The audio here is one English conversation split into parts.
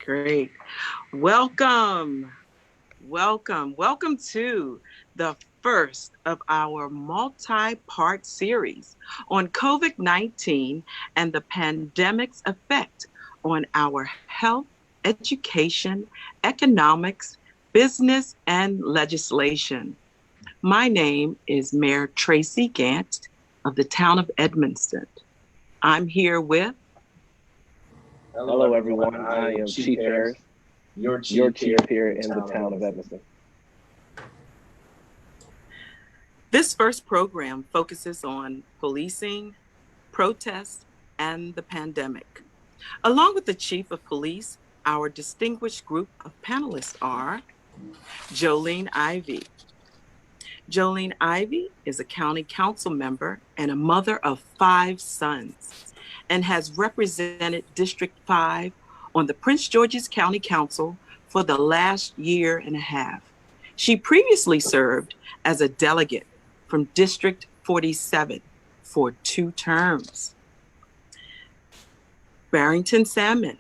Great. Welcome. Welcome to the first of our multi-part series on COVID-19 and the pandemic's effect on our health, education, economics, business, and legislation. My name is Mayor Tracy Gant of the town of Edmonston. I'm here with Hello, everyone. I am Chief Harris, your chief here in the town of Evanston. This first program focuses on policing, protests, and the pandemic. Along with the Chief of Police, our distinguished group of panelists are Jolene Ivy. Jolene Ivy is a county council member and a mother of 5 sons and has represented District 5 on the Prince George's County Council for the last year and a half. She previously served as a delegate from District 47 for 2 terms. Barrington Salmon,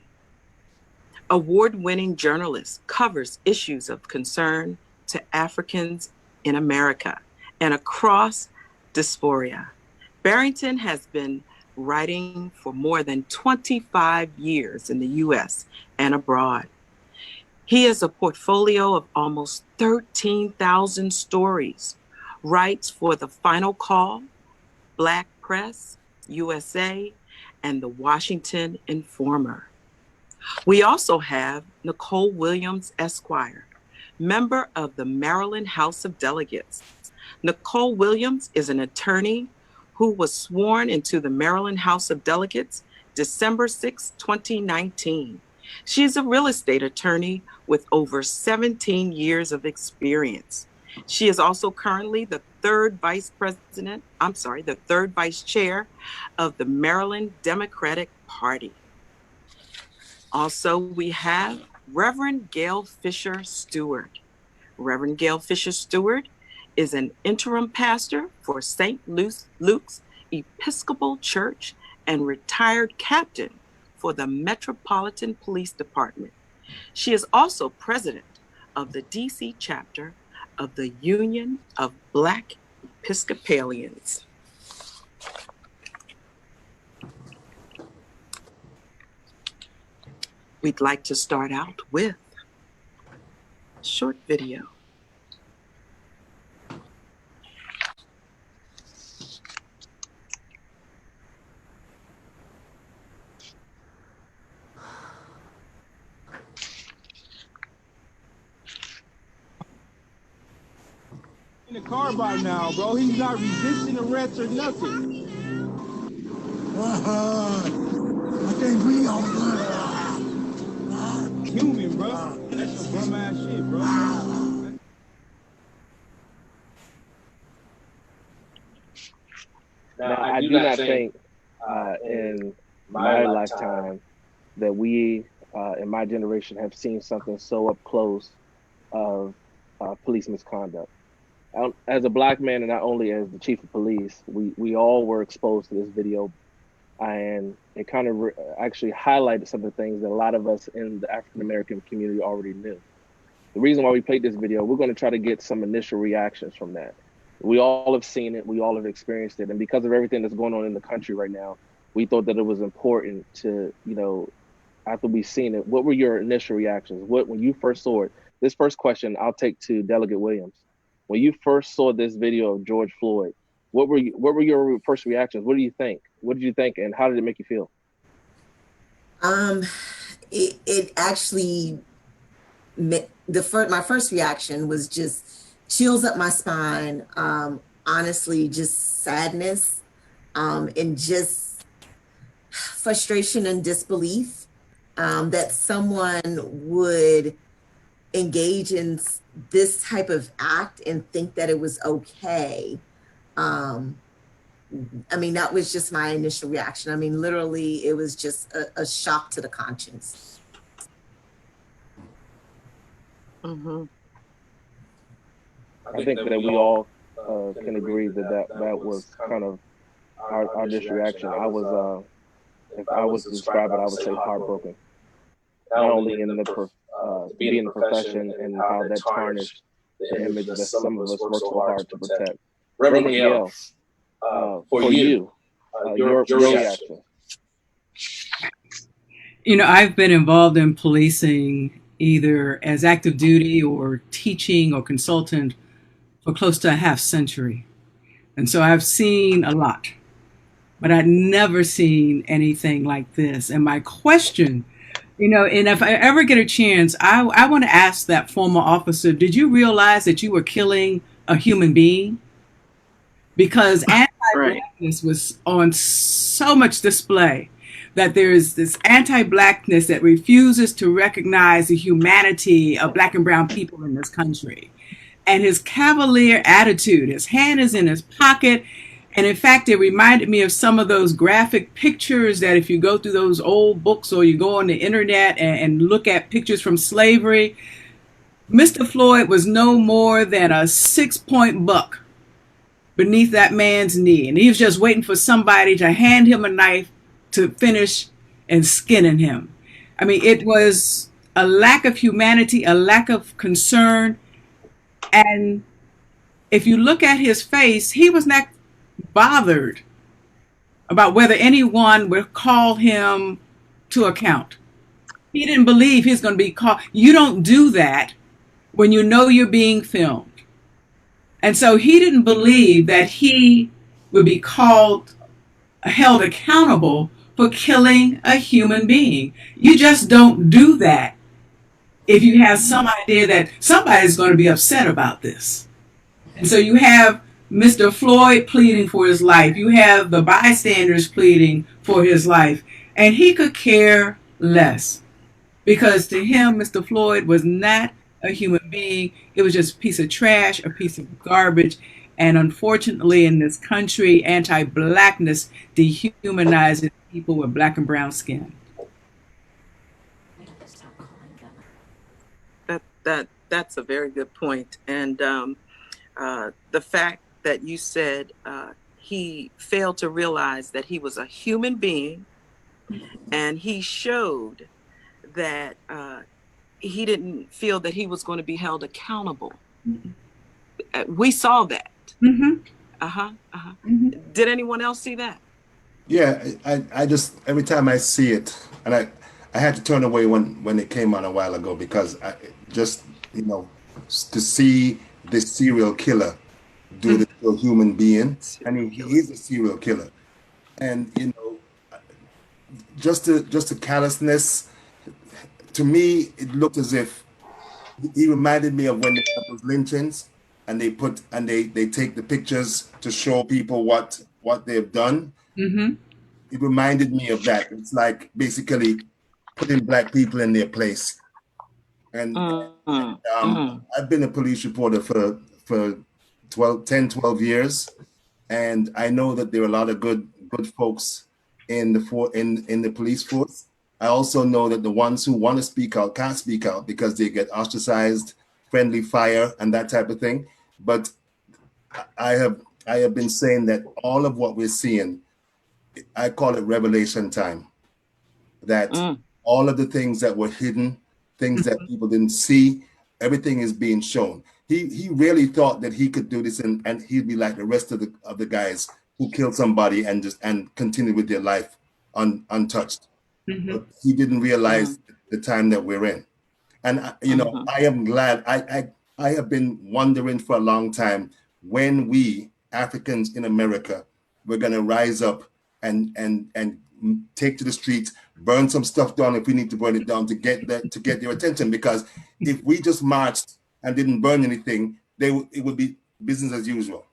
award-winning journalist, covers issues of concern to Africans in America and across diaspora. Barrington has been writing for more than 25 years in the U.S. and abroad. He has a portfolio of almost 13,000 stories, writes for The Final Call, Black Press, USA, and the Washington Informer. We also have Nicole Williams, Esquire, member of the Maryland House of Delegates. Nicole Williams is an attorney who was sworn into the Maryland House of Delegates December 6, 2019. She is a real estate attorney with over 17 years of experience. She is also currently the third vice chair of the Maryland Democratic Party. Also, we have Reverend Gail Fisher Stewart. Reverend Gail Fisher Stewart is an interim pastor for St. Luke's Episcopal Church and retired captain for the Metropolitan Police Department. She is also president of the DC chapter of the Union of Black Episcopalians. We'd like to start out with a short video. In the car by now, bro. He's not resisting arrest or nothing. I think we all good. Human, bro. That's some bum ass shit, bro. Now, I do not think in my lifetime that we, in my generation, have seen something so up close of police misconduct. As a Black man, and not only as the chief of police, we all were exposed to this video, and it kind of actually highlighted some of the things that a lot of us in the African American community already knew. The reason why we played this video, we're going to try to get some initial reactions from that. We all have seen it, we all have experienced it, and because of everything that's going on in the country right now, we thought that it was important to, after we've seen it, what were your initial reactions? When you first saw it? This first question I'll take to Delegate Williams. When you first saw this video of George Floyd, what were your first reactions? What do you think? What did you think, and how did it make you feel? It actually, my first reaction was just chills up my spine. Honestly, just sadness, and just frustration and disbelief that someone would engage in this type of act and think that it was okay. That was just my initial reaction. Literally, it was just a shock to the conscience. Mm-hmm. I think that we all can agree that was kind of our initial reaction. I was, if I was to describe it, I would say heartbroken. not only in the to be in the profession and how that tarnished the image that some of us work so hard to protect. Reverend Miguel, for you, your reaction. You know, I've been involved in policing either as active duty or teaching or consultant for close to a half century. And so I've seen a lot, but I'd never seen anything like this. And my question, you know, and if I ever get a chance, I want to ask that former officer, did you realize that you were killing a human being? Because anti-blackness was on so much display that there's this anti-blackness that refuses to recognize the humanity of black and brown people in this country. And his cavalier attitude, his hand is in his pocket. And in fact, it reminded me of some of those graphic pictures that if you go through those old books or you go on the internet and look at pictures from slavery, Mr. Floyd was no more than a 6-point buck beneath that man's knee. And he was just waiting for somebody to hand him a knife to finish and skinning him. I mean, it was a lack of humanity, a lack of concern. And if you look at his face, he was not bothered about whether anyone would call him to account. He didn't believe he's going to be called. You don't do that when you know you're being filmed. And so he didn't believe that he would be held accountable for killing a human being. You just don't do that if you have some idea that somebody's going to be upset about this. And so you have Mr. Floyd pleading for his life. You have the bystanders pleading for his life. And he could care less because to him, Mr. Floyd was not a human being. It was just a piece of trash, a piece of garbage. And unfortunately, in this country, anti-blackness dehumanizes people with black and brown skin. That's a very good point. And the fact that you said he failed to realize that he was a human being, and he showed that he didn't feel that he was going to be held accountable. We saw that. Did anyone else see that? Yeah, I just, every time I see it, and I had to turn away when it came on a while ago because I just, you know, to see this serial killer do this to a human being, and he is a serial killer, and you know, just the callousness. To me, it looked as if he reminded me of when they have those lynchings, and they take the pictures to show people what they've done. It reminded me of that. It's like basically putting black people in their place. And I've been a police reporter for 12 years, and I know that there are a lot of good folks in the police force. I also know that the ones who want to speak out can't speak out because they get ostracized, friendly fire, and that type of thing. But I have been saying that all of what we're seeing, I call it revelation time. That all of the things that were hidden, things that people didn't see, everything is being shown. He really thought that he could do this and he'd be like the rest of the guys who killed somebody and continue with their life untouched. But he didn't realize the time that we're in. And you know, I am glad. I have been wondering for a long time when we Africans in America we're gonna rise up and take to the streets, burn some stuff down if we need to burn it down to get their attention. Because if we just marched and didn't burn anything, it would be business as usual.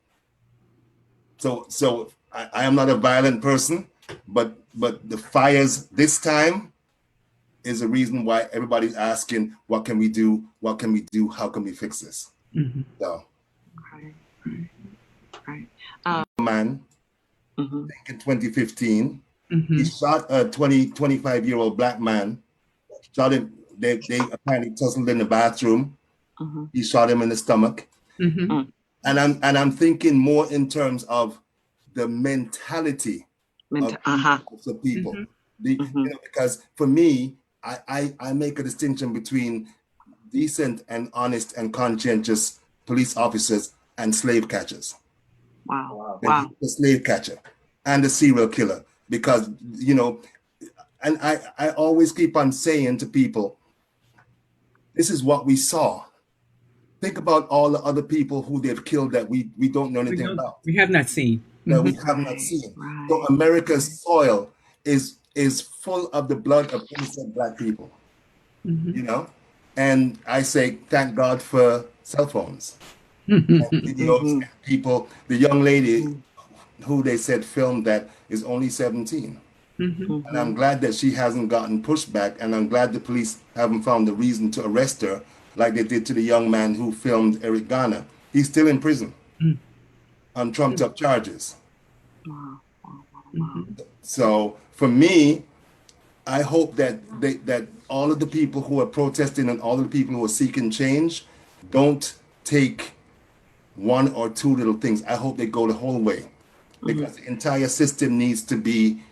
So I am not a violent person, but the fires this time is the reason why everybody's asking, what can we do? What can we do? How can we fix this? So, Right. Man, I think in 2015, he shot a 25-year-old black man. Shot him. They apparently tussled in the bathroom. He shot him in the stomach. And I'm thinking more in terms of the mentality of people. You know, because for me, I make a distinction between decent and honest and conscientious police officers and slave catchers. Wow. The slave catcher and the serial killer. Because, you know, and I always keep on saying to people, this is what we saw. Think about all the other people who they've killed that we don't know anything about. We have not seen. That we have not seen. Right. So America's soil is full of the blood of innocent Black people. You know? And I say, thank God for cell phones. And videos and people, the young lady who they said filmed that is only 17. And I'm glad that she hasn't gotten pushed back, and I'm glad the police haven't found the reason to arrest her like they did to the young man who filmed Eric Garner. He's still in prison on trumped up charges. So for me, I hope that that all of the people who are protesting and all of the people who are seeking change don't take one or two little things. I hope they go the whole way, because the entire system needs to be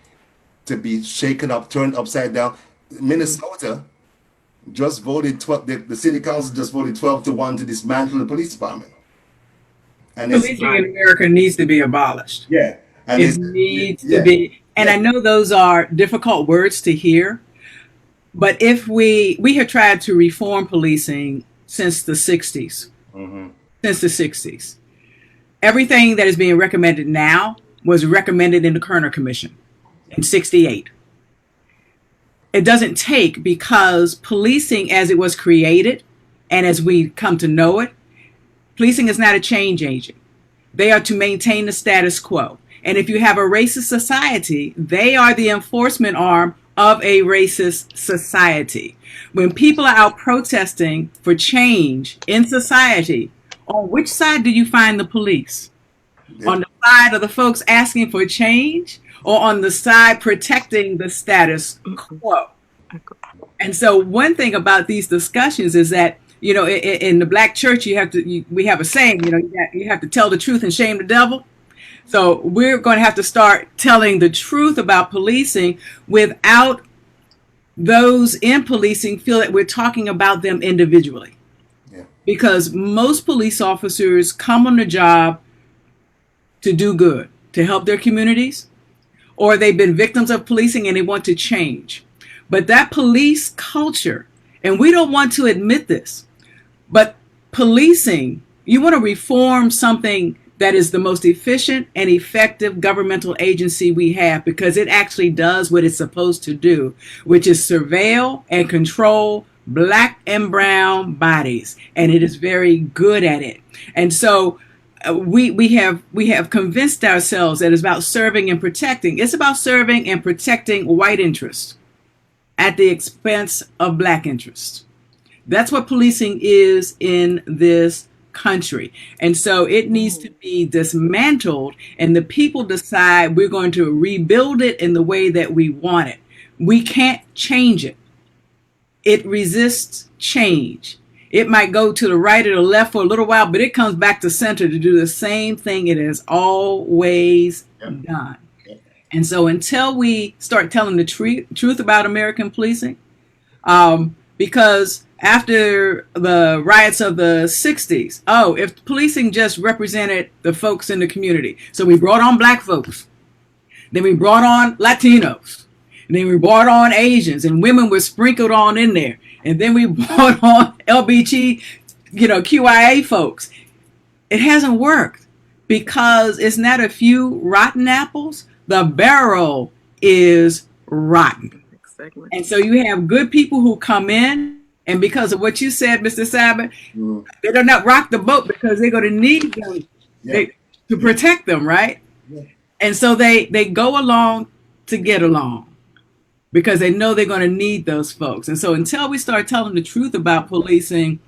shaken up, turned upside down. Minnesota just voted 12. The city council just voted 12-1 to dismantle the police department. And Policing in America needs to be abolished. Yeah, and It needs to be. And I know those are difficult words to hear, but if we have tried to reform policing since the 60s. Since the 60s. Everything that is being recommended now was recommended in the Kerner Commission in 68. It doesn't take, because policing as it was created and as we come to know it, policing is not a change agent. They are to maintain the status quo. And if you have a racist society, they are the enforcement arm of a racist society. When people are out protesting for change in society, on which side do you find the police? On the side of the folks asking for change, or on the side protecting the status quo? And so one thing about these discussions is that, you know, in the Black church, we have a saying, you know, you have to tell the truth and shame the devil. So we're going to have to start telling the truth about policing without those in policing feel that we're talking about them individually. Because most police officers come on the job to do good, to help their communities, or they've been victims of policing and they want to change. But that police culture, and we don't want to admit this, but policing, you want to reform something that is the most efficient and effective governmental agency we have, because it actually does what it's supposed to do, which is surveil and control Black and brown bodies, and it is very good at it. And so we have convinced ourselves that it's about serving and protecting. It's about serving and protecting white interests at the expense of Black interests. That's what policing is in this country. And so it needs to be dismantled, and the people decide we're going to rebuild it in the way that we want it. We can't change it. It resists change. It might go to the right or the left for a little while, but it comes back to center to do the same thing it has always done. And so until we start telling the truth about American policing, because after the riots of the 60s, if policing just represented the folks in the community. So we brought on Black folks. Then we brought on Latinos. And then we brought on Asians, and women were sprinkled on in there. And then we brought on LBG, QIA folks. It hasn't worked, because it's not a few rotten apples. The barrel is rotten. And so you have good people who come in, and because of what you said, Mr. Sabbath, they do not rock the boat, because they're going to need them to protect them, right? And so they go along to get along, because they know they're going to need those folks. And so until we start telling the truth about policing,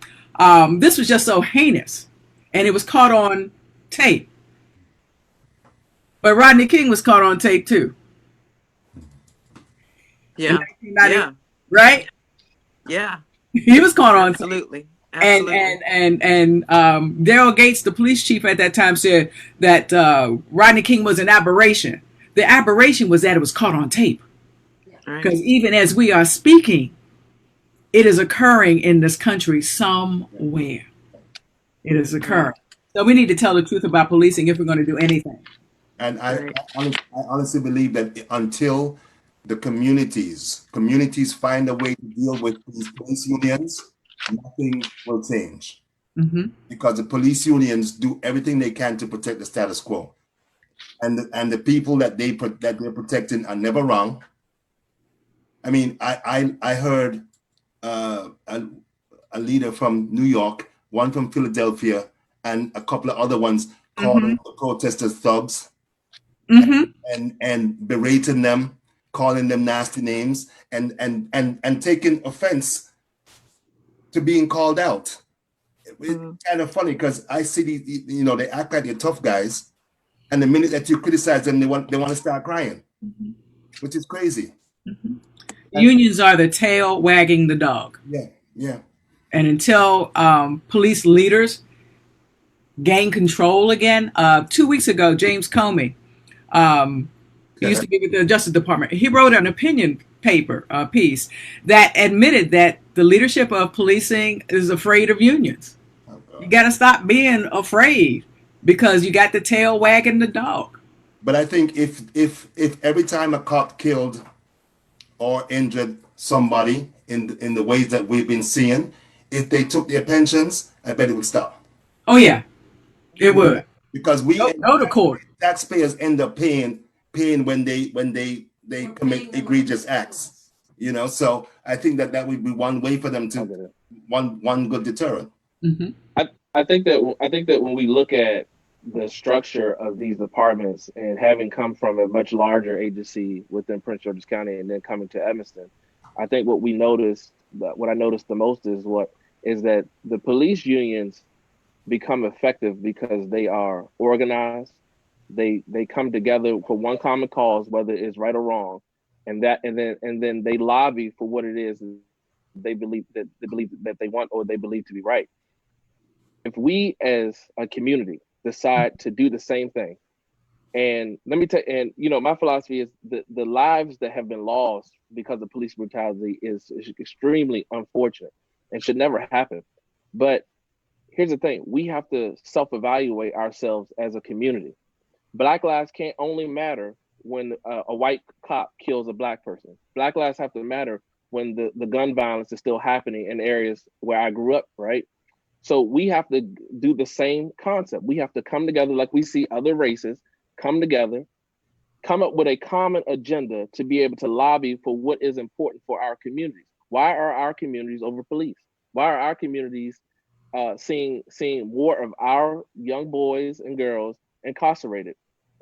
this was just so heinous, and it was caught on tape. But Rodney King was caught on tape too. Yeah. Right? Yeah. He was caught on Absolutely. tape. And Daryl Gates, the police chief at that time, said that Rodney King was an aberration. The aberration was that it was caught on tape. Because even as we are speaking, it is occurring in this country somewhere. It is occurring. So we need to tell the truth about policing if we're going to do anything. And Right. I honestly believe that until the communities find a way to deal with these police unions, nothing will change. Hmm. Because the police unions do everything they can to protect the status quo, and the people that they're protecting are never wrong. I mean, I heard a leader from New York, one from Philadelphia, and a couple of other ones Hmm. calling the protesters thugs Hmm. and berating them, calling them nasty names, and taking offense to being called out. It's Mhm. kind of funny because I see these, they act like they're tough guys, and the minute that you criticize them, they want to start crying, which is crazy. And Unions are the tail wagging the dog. yeah, yeah, And until police leaders gain control again, 2 weeks ago, James Comey, he used to be with the Justice Department, he wrote an opinion paper piece that admitted that the leadership of policing is afraid of unions. oh You God. got to stop being afraid because you got the tail wagging the dog. But I think if every time a cop killed or injured somebody in the ways that we've been seeing, if they took their pensions, I bet it would stop. Oh yeah, it would. Because we Go to court. taxpayers end up paying when they commit egregious acts. So I think that would be one way for them I to get it. one good deterrent. Hmm. I think that when we look at the structure of these departments and having come from a much larger agency within Prince George's County and then coming to Evanston, I think what I noticed the most is that the police unions become effective because they are organized. They come together for one common cause, whether it's right or wrong, and then they lobby for what it is they want or they believe to be right. If we as a community decide to do the same thing, and let me tell and my philosophy is the lives that have been lost because of police brutality is extremely unfortunate and should never happen. But here's the thing: we have to self-evaluate ourselves as a community. Black lives can't only matter when a white cop kills a black person. Black lives have to matter when the gun violence is still happening in areas where I grew up, right? So we have to do the same concept. We have to come together like we see other races come together, come up with a common agenda to be able to lobby for what is important for our communities. Why are our communities over police? Why are our communities seeing more of our young boys and girls incarcerated,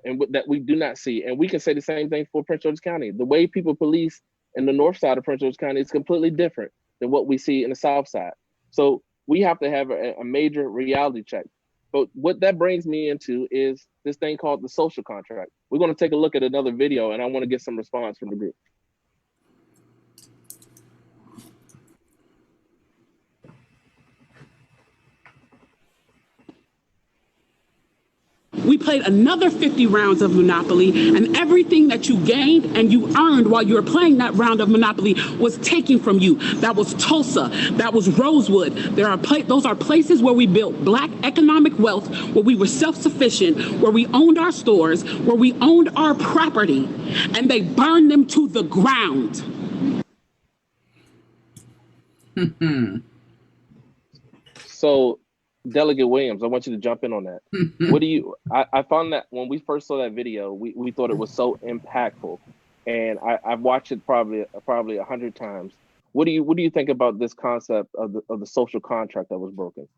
and that we do not see? And we can say the same thing for Prince George's County. The way people police in the north side of Prince George's County is completely different than what we see in the south side. So we have to have a major reality check. But what that brings me into is this thing called the social contract. We're going to take a look at another video, and I want to get some response from the group. We played another 50 rounds of Monopoly, and everything that you gained and you earned while you were playing that round of Monopoly was taken from you. That was Tulsa. That was Rosewood. Those are places where we built Black economic wealth, where we were self-sufficient, where we owned our stores, where we owned our property, and they burned them to the ground. So, Delegate Williams, I want you to jump in on that. I found that when we first saw that video, we thought it was so impactful, and I've watched it probably 100 times. What do you think about this concept of the social contract that was broken?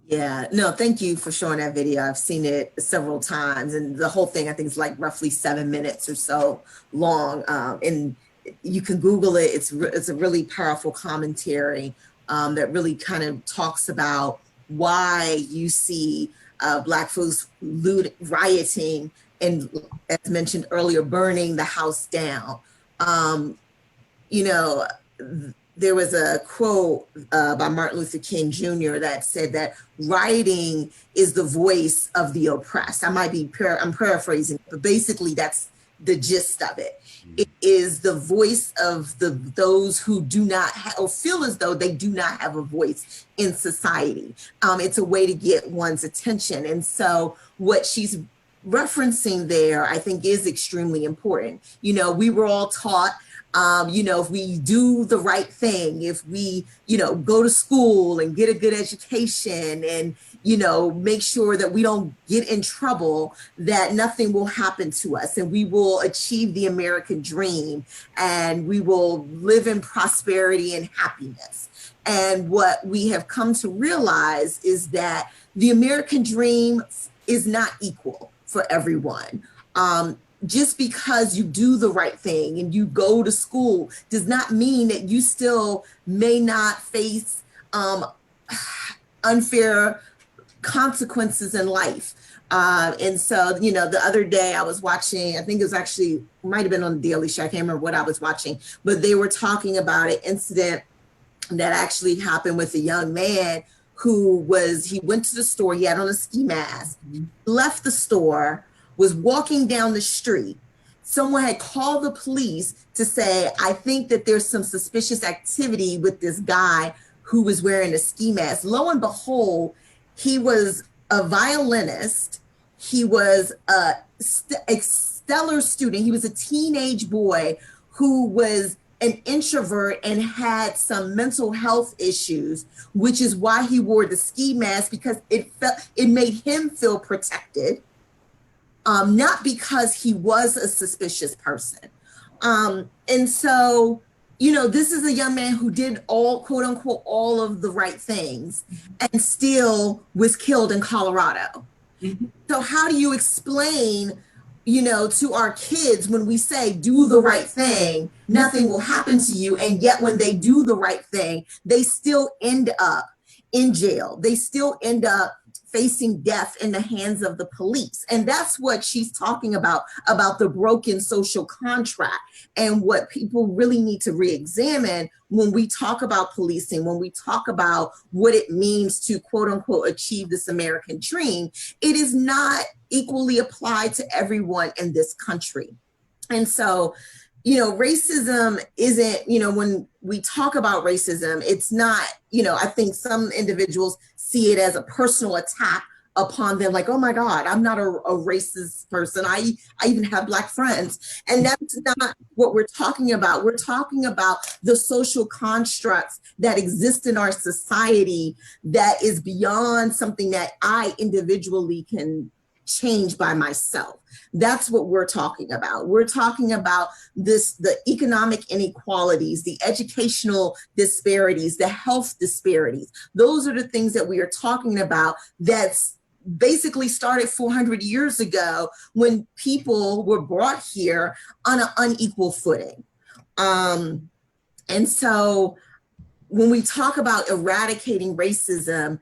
Yeah, no, thank you for showing that video. I've seen it several times, and the whole thing I think is like roughly 7 minutes or so long. And you can Google it. It's a really powerful commentary that really kind of talks about why you see Black folks rioting, and as mentioned earlier, burning the house down. You know, there was a quote by Martin Luther King Jr. that said that rioting is the voice of the oppressed. I'm paraphrasing, but basically that's the gist of it. It is the voice of those who do not or feel as though they do not have a voice in society. It's a way to get one's attention. And so what she's referencing there, I think, is extremely important. You know, we were all taught, you know, if we do the right thing, if we, you know, go to school and get a good education and, you know, make sure that we don't get in trouble, that nothing will happen to us and we will achieve the American dream and we will live in prosperity and happiness. And what we have come to realize is that the American dream is not equal for everyone. Just because you do the right thing and you go to school does not mean that you still may not face unfair consequences in life. And so, you know, the other day I was watching, I think it was actually, might have been on the Daily Show, I can't remember what I was watching, but they were talking about an incident that actually happened with a young man who he went to the store, he had on a ski mask, left the store, was walking down the street. Someone had called the police to say, I think that there's some suspicious activity with this guy who was wearing a ski mask. Lo and behold, he was a violinist. He was a stellar student. He was a teenage boy who was an introvert and had some mental health issues, which is why he wore the ski mask, because it made him feel protected. Not because he was a suspicious person. And so, you know, this is a young man who did all, quote unquote, all of the right things and still was killed in Colorado. So how do you explain, you know, to our kids when we say, do the right thing, nothing will happen to you. And yet when they do the right thing, they still end up in jail. They still end up facing death in the hands of the police. And that's what she's talking about the broken social contract and what people really need to re-examine when we talk about policing, when we talk about what it means to, quote unquote, achieve this American dream. It is not equally applied to everyone in this country. And so, you know, racism isn't, you know, when we talk about racism, it's not, you know, I think some individuals see it as a personal attack upon them, like, oh my God, I'm not a racist person. I even have Black friends. And that's not what we're talking about. We're talking about the social constructs that exist in our society that is beyond something that I individually can change by myself. That's what we're talking about. We're talking about the economic inequalities, the educational disparities, the health disparities. Those are the things that we are talking about that's basically started 400 years ago when people were brought here on an unequal footing. And so when we talk about eradicating racism,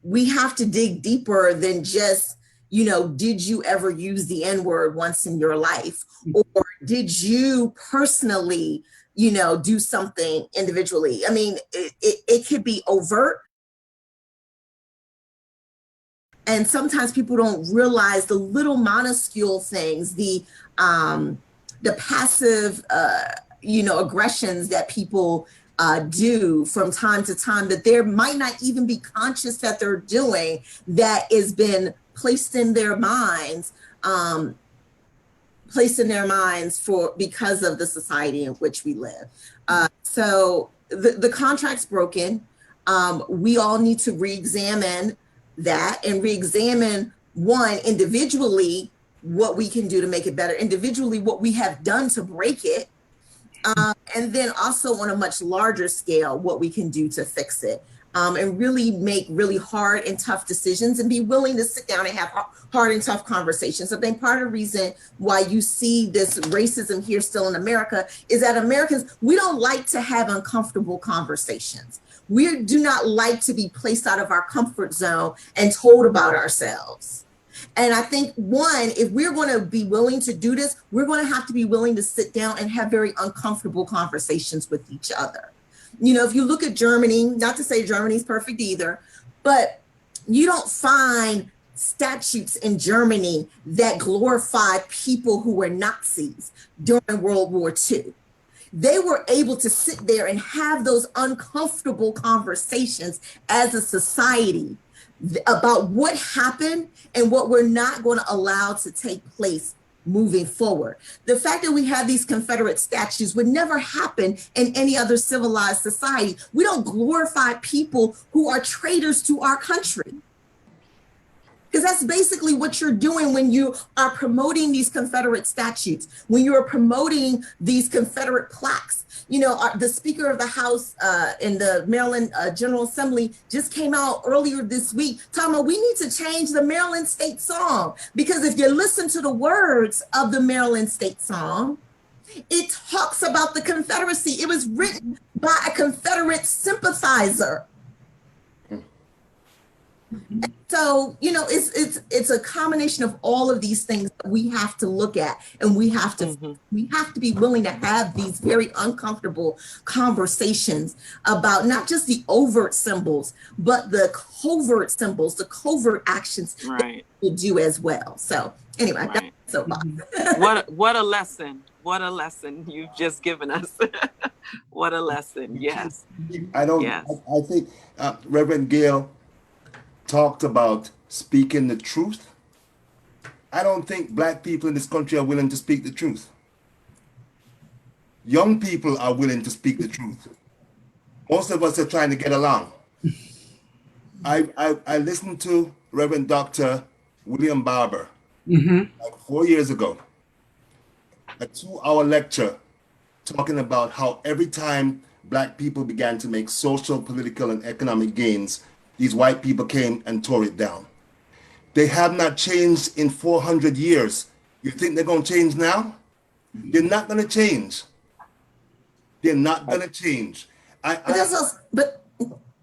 we have to dig deeper than just, you know, did you ever use the N-word once in your life? Or did you personally, you know, do something individually? I mean, it could be overt. And sometimes people don't realize the little minuscule things, the passive, you know, aggressions that people do from time to time that there might not even be conscious that they're doing, that has been placed in their minds, because of the society in which we live. So the contract's broken. We all need to re-examine that and re-examine, one, individually, what we can do to make it better, individually, what we have done to break it, and then also on a much larger scale, what we can do to fix it. And really make really hard and tough decisions and be willing to sit down and have hard and tough conversations. I think part of the reason why you see this racism here still in America is that Americans, we don't like to have uncomfortable conversations. We do not like to be placed out of our comfort zone and told about ourselves. And I think, one, if we're going to be willing to do this, we're going to have to be willing to sit down and have very uncomfortable conversations with each other. You know, if you look at Germany, not to say Germany's perfect either, but you don't find statutes in Germany that glorified people who were Nazis during World War II. They were able to sit there and have those uncomfortable conversations as a society about what happened and what we're not going to allow to take place moving forward. The fact that we have these Confederate statues would never happen in any other civilized society. We don't glorify people who are traitors to our country. Because that's basically what you're doing when you are promoting these Confederate statutes, when you're promoting these Confederate plaques. You know, the Speaker of the House in the Maryland General Assembly just came out earlier this week talking about we need to change the Maryland State Song. Because if you listen to the words of the Maryland State Song, it talks about the Confederacy. It was written by a Confederate sympathizer. So, you know, it's a combination of all of these things that we have to look at, and we have to be willing to have these very uncomfortable conversations about not just the overt symbols, but the covert symbols, the covert actions that we do as well. So anyway, so what a lesson. What a lesson you've just given us. What a lesson. Yes. I think Reverend Gail talked about speaking the truth. I don't think black people in this country are willing to speak the truth. Young people are willing to speak the truth. Most of us are trying to get along. I listened to Reverend Dr. William Barber like 4 years ago, a 2-hour lecture talking about how every time black people began to make social, political, and economic gains, these white people came and tore it down. They have not changed in 400 years. You think they're going to change now? They're not going to change. They're not going to change. But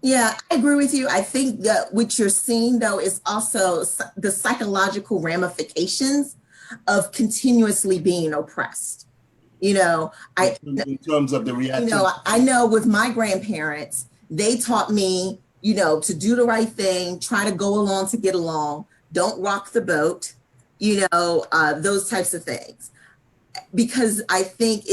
yeah, I agree with you. I think that what you're seeing, though, is also the psychological ramifications of continuously being oppressed. You know, in terms of the reaction. You know, I know with my grandparents, they taught me, you know, to do the right thing, try to go along to get along, don't rock the boat, you know, those types of things. Because I think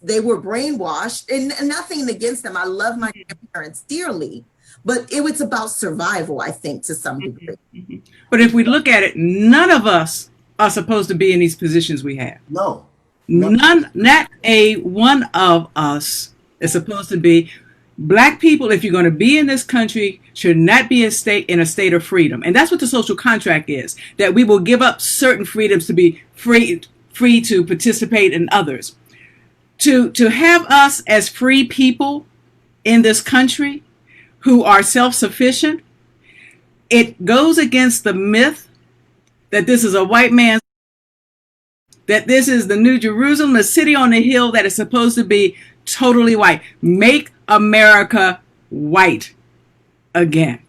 they were brainwashed, and nothing against them. I love my grandparents dearly, but it was about survival, I think, to some degree. But if we look at it, none of us are supposed to be in these positions we have. No. Not a one of us is supposed to be. Black people, if you're going to be in this country, should not be in a state of freedom. And that's what the social contract is, that we will give up certain freedoms to be free to participate in others. To have us as free people in this country who are self-sufficient, it goes against the myth that this is a white man's, that this is the New Jerusalem, the city on the hill that is supposed to be totally white. Make America white again.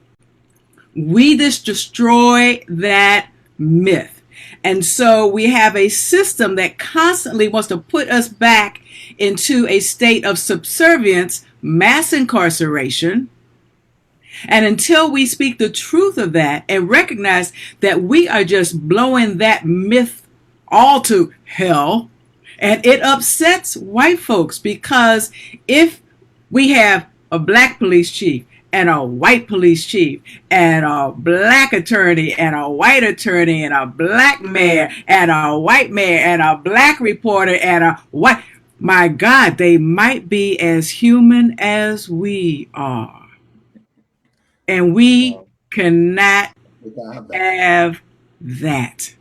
We just destroy that myth. And so we have a system that constantly wants to put us back into a state of subservience, mass incarceration. And until we speak the truth of that and recognize that we are just blowing that myth all to hell, and it upsets white folks, because if we have a black police chief and a white police chief and a black attorney and a white attorney and a black mayor and a white mayor and a black reporter and a white, my God, they might be as human as we are. And we cannot have that.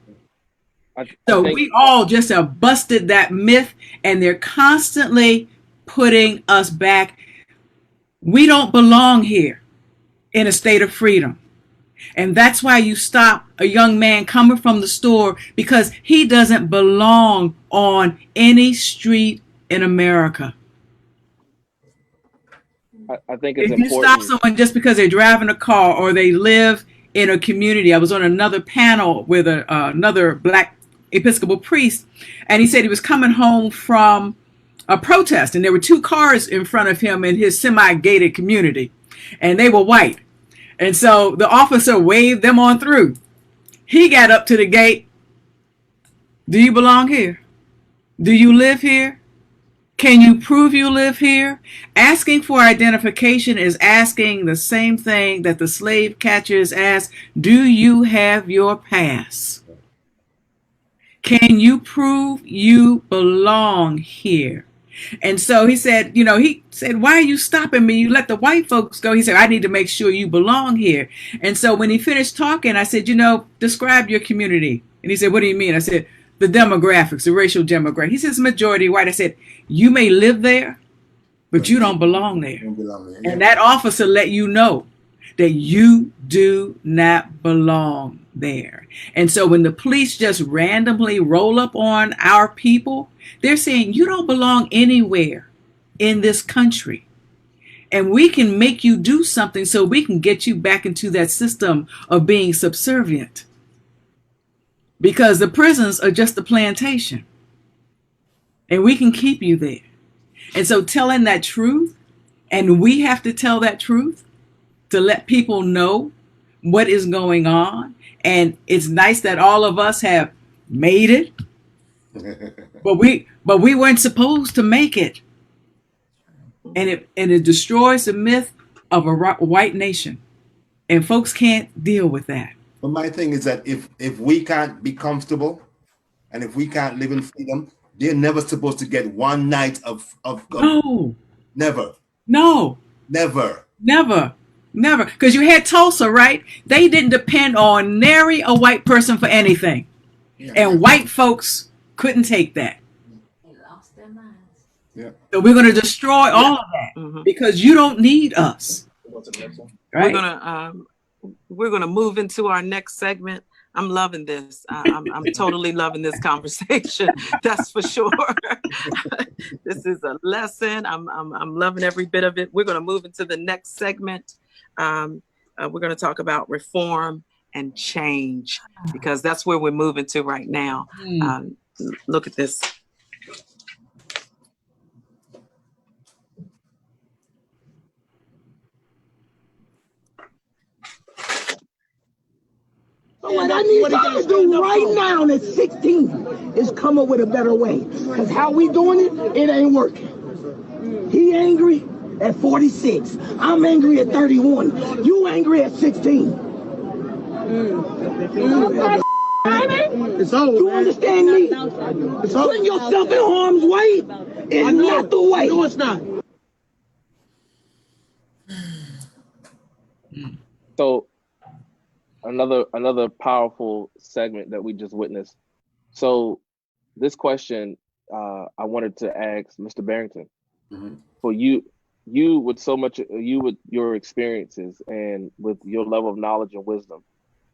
So we all just have busted that myth, and they're constantly putting us back. We don't belong here in a state of freedom. And that's why you stop a young man coming from the store, because he doesn't belong on any street in America. I think it's if important. You stop someone just because they're driving a car or they live in a community. I was on another panel with another black Episcopal priest, and he said he was coming home from a protest, and there were 2 cars in front of him in his semi-gated community, and they were white. And so the officer waved them on through. He got up to the gate. Do you belong here? Do you live here? Can you prove you live here? Asking for identification is asking the same thing that the slave catchers asked. Do you have your pass? Can you prove you belong here? And so he said, why are you stopping me? You let the white folks go. He said, I need to make sure you belong here. And so when he finished talking, I said, describe your community. And he said, what do you mean? I said, the demographics, the racial demographics. He says majority white. I said, you may live there, but you don't belong there. Yeah. And that officer let you know that you do not belong there. And so when the police just randomly roll up on our people, they're saying you don't belong anywhere in this country. And we can make you do something so we can get you back into that system of being subservient. Because the prisons are just a plantation. And we can keep you there. And so telling that truth, and we have to tell that truth to let people know what is going on. And it's nice that all of us have made it, but we weren't supposed to make it. And it destroys the myth of a white nation. And folks can't deal with that. But my thing is that if we can't be comfortable and if we can't live in freedom, they're never supposed to get one night of No. Never. No. Never. Never. Never. Because you had Tulsa, right? They didn't depend on nary a white person for anything. Yeah. And white folks couldn't take that. They lost their minds. Yeah. So we're going to destroy all of that because you don't need us. Right? We're gonna move into our next segment. I'm loving this. I'm totally loving this conversation. That's for sure. This is a lesson. I'm loving every bit of it. We're gonna move into the next segment. We're gonna talk about reform and change because that's where we're moving to right now. Look at this. So what I need y'all to do right now at 16 is come up with a better way. Because how we doing it, it ain't working. He angry at 46. I'm angry at 31. You angry at 16. It's over. You understand me? It's over. Putting yourself in harm's way is not the way. No, it's not. So another powerful segment that we just witnessed. So this question I wanted to ask Mr. Barrington. For you with so much, you with your experiences and with your level of knowledge and wisdom,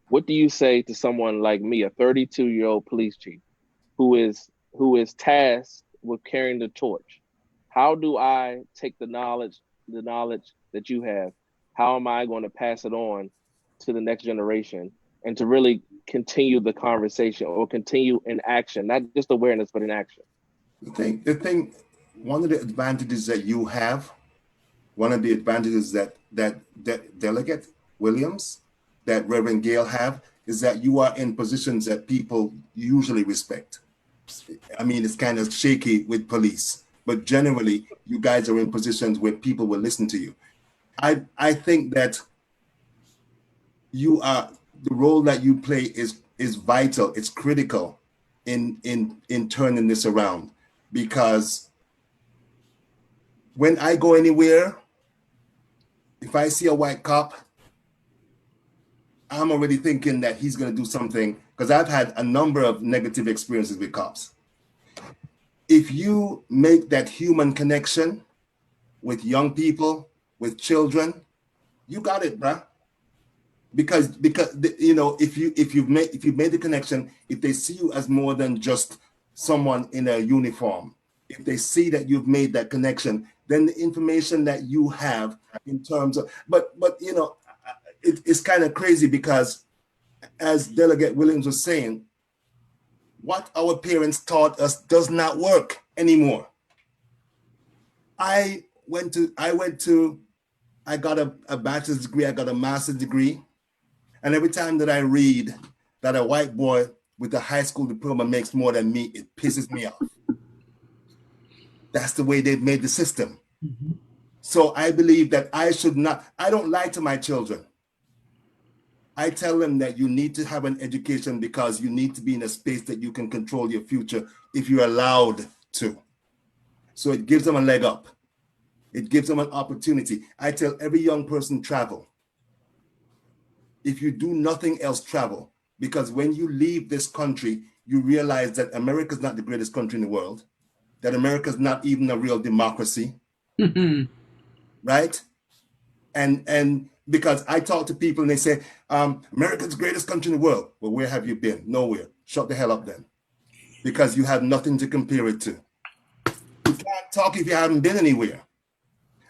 what do you say to someone like me, a 32-year-old police chief, who is tasked with carrying the torch? How do I take the knowledge that you have? How am I going to pass it on to the next generation and to really continue the conversation or continue in action, not just awareness, but in action? The thing, one of the advantages that you have, one of the advantages that Delegate Williams, that Reverend Gale have, is that you are in positions that people usually respect. I mean, it's kind of shaky with police, but generally you guys are in positions where people will listen to you. I think that the role that you play is vital. It's critical in turning this around, because when I go anywhere, if I see a white cop, I'm already thinking that he's going to do something, because I've had a number of negative experiences with cops. If you make that human connection with young people, with children, you got it, bruh. Because if you've made the connection, if they see you as more than just someone in a uniform, if they see that you've made that connection, then the information that you have in terms of, but it's kind of crazy, because as Delegate Williams was saying, what our parents taught us does not work anymore. I got a bachelor's degree, I got a master's degree. And every time that I read that a white boy with a high school diploma makes more than me, it pisses me off. That's the way they've made the system. Mm-hmm. So I believe that I don't lie to my children. I tell them that you need to have an education because you need to be in a space that you can control your future if you're allowed to. So it gives them a leg up. It gives them an opportunity. I tell every young person, travel. If you do nothing else, travel. Because when you leave this country, you realize that America is not the greatest country in the world, that America is not even a real democracy, right? And because I talk to people and they say, America's the greatest country in the world. Well, where have you been? Nowhere. Shut the hell up then. Because you have nothing to compare it to. You can't talk if you haven't been anywhere.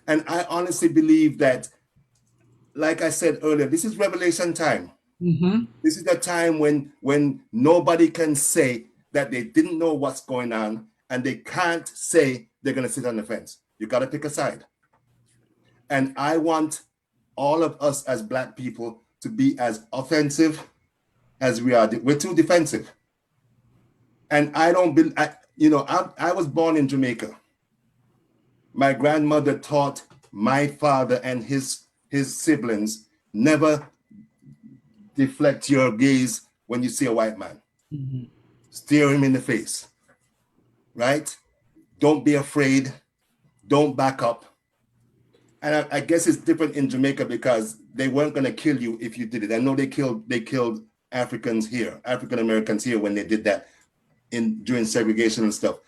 And I honestly believe that, like I said earlier, this is revelation time. Mm-hmm. This is the time when nobody can say that they didn't know what's going on, and they can't say they're going to sit on the fence. You got to pick a side. And I want all of us as Black people to be as offensive as we are. We're too defensive. And I don't believe, I was born in Jamaica. My grandmother taught my father and his siblings, never deflect your gaze when you see a white man. Mm-hmm. Stare him in the face, right? Don't be afraid. Don't back up. And I guess it's different in Jamaica because they weren't going to kill you if you did it. I know they killed Africans here, African Americans here when they did that during segregation and stuff.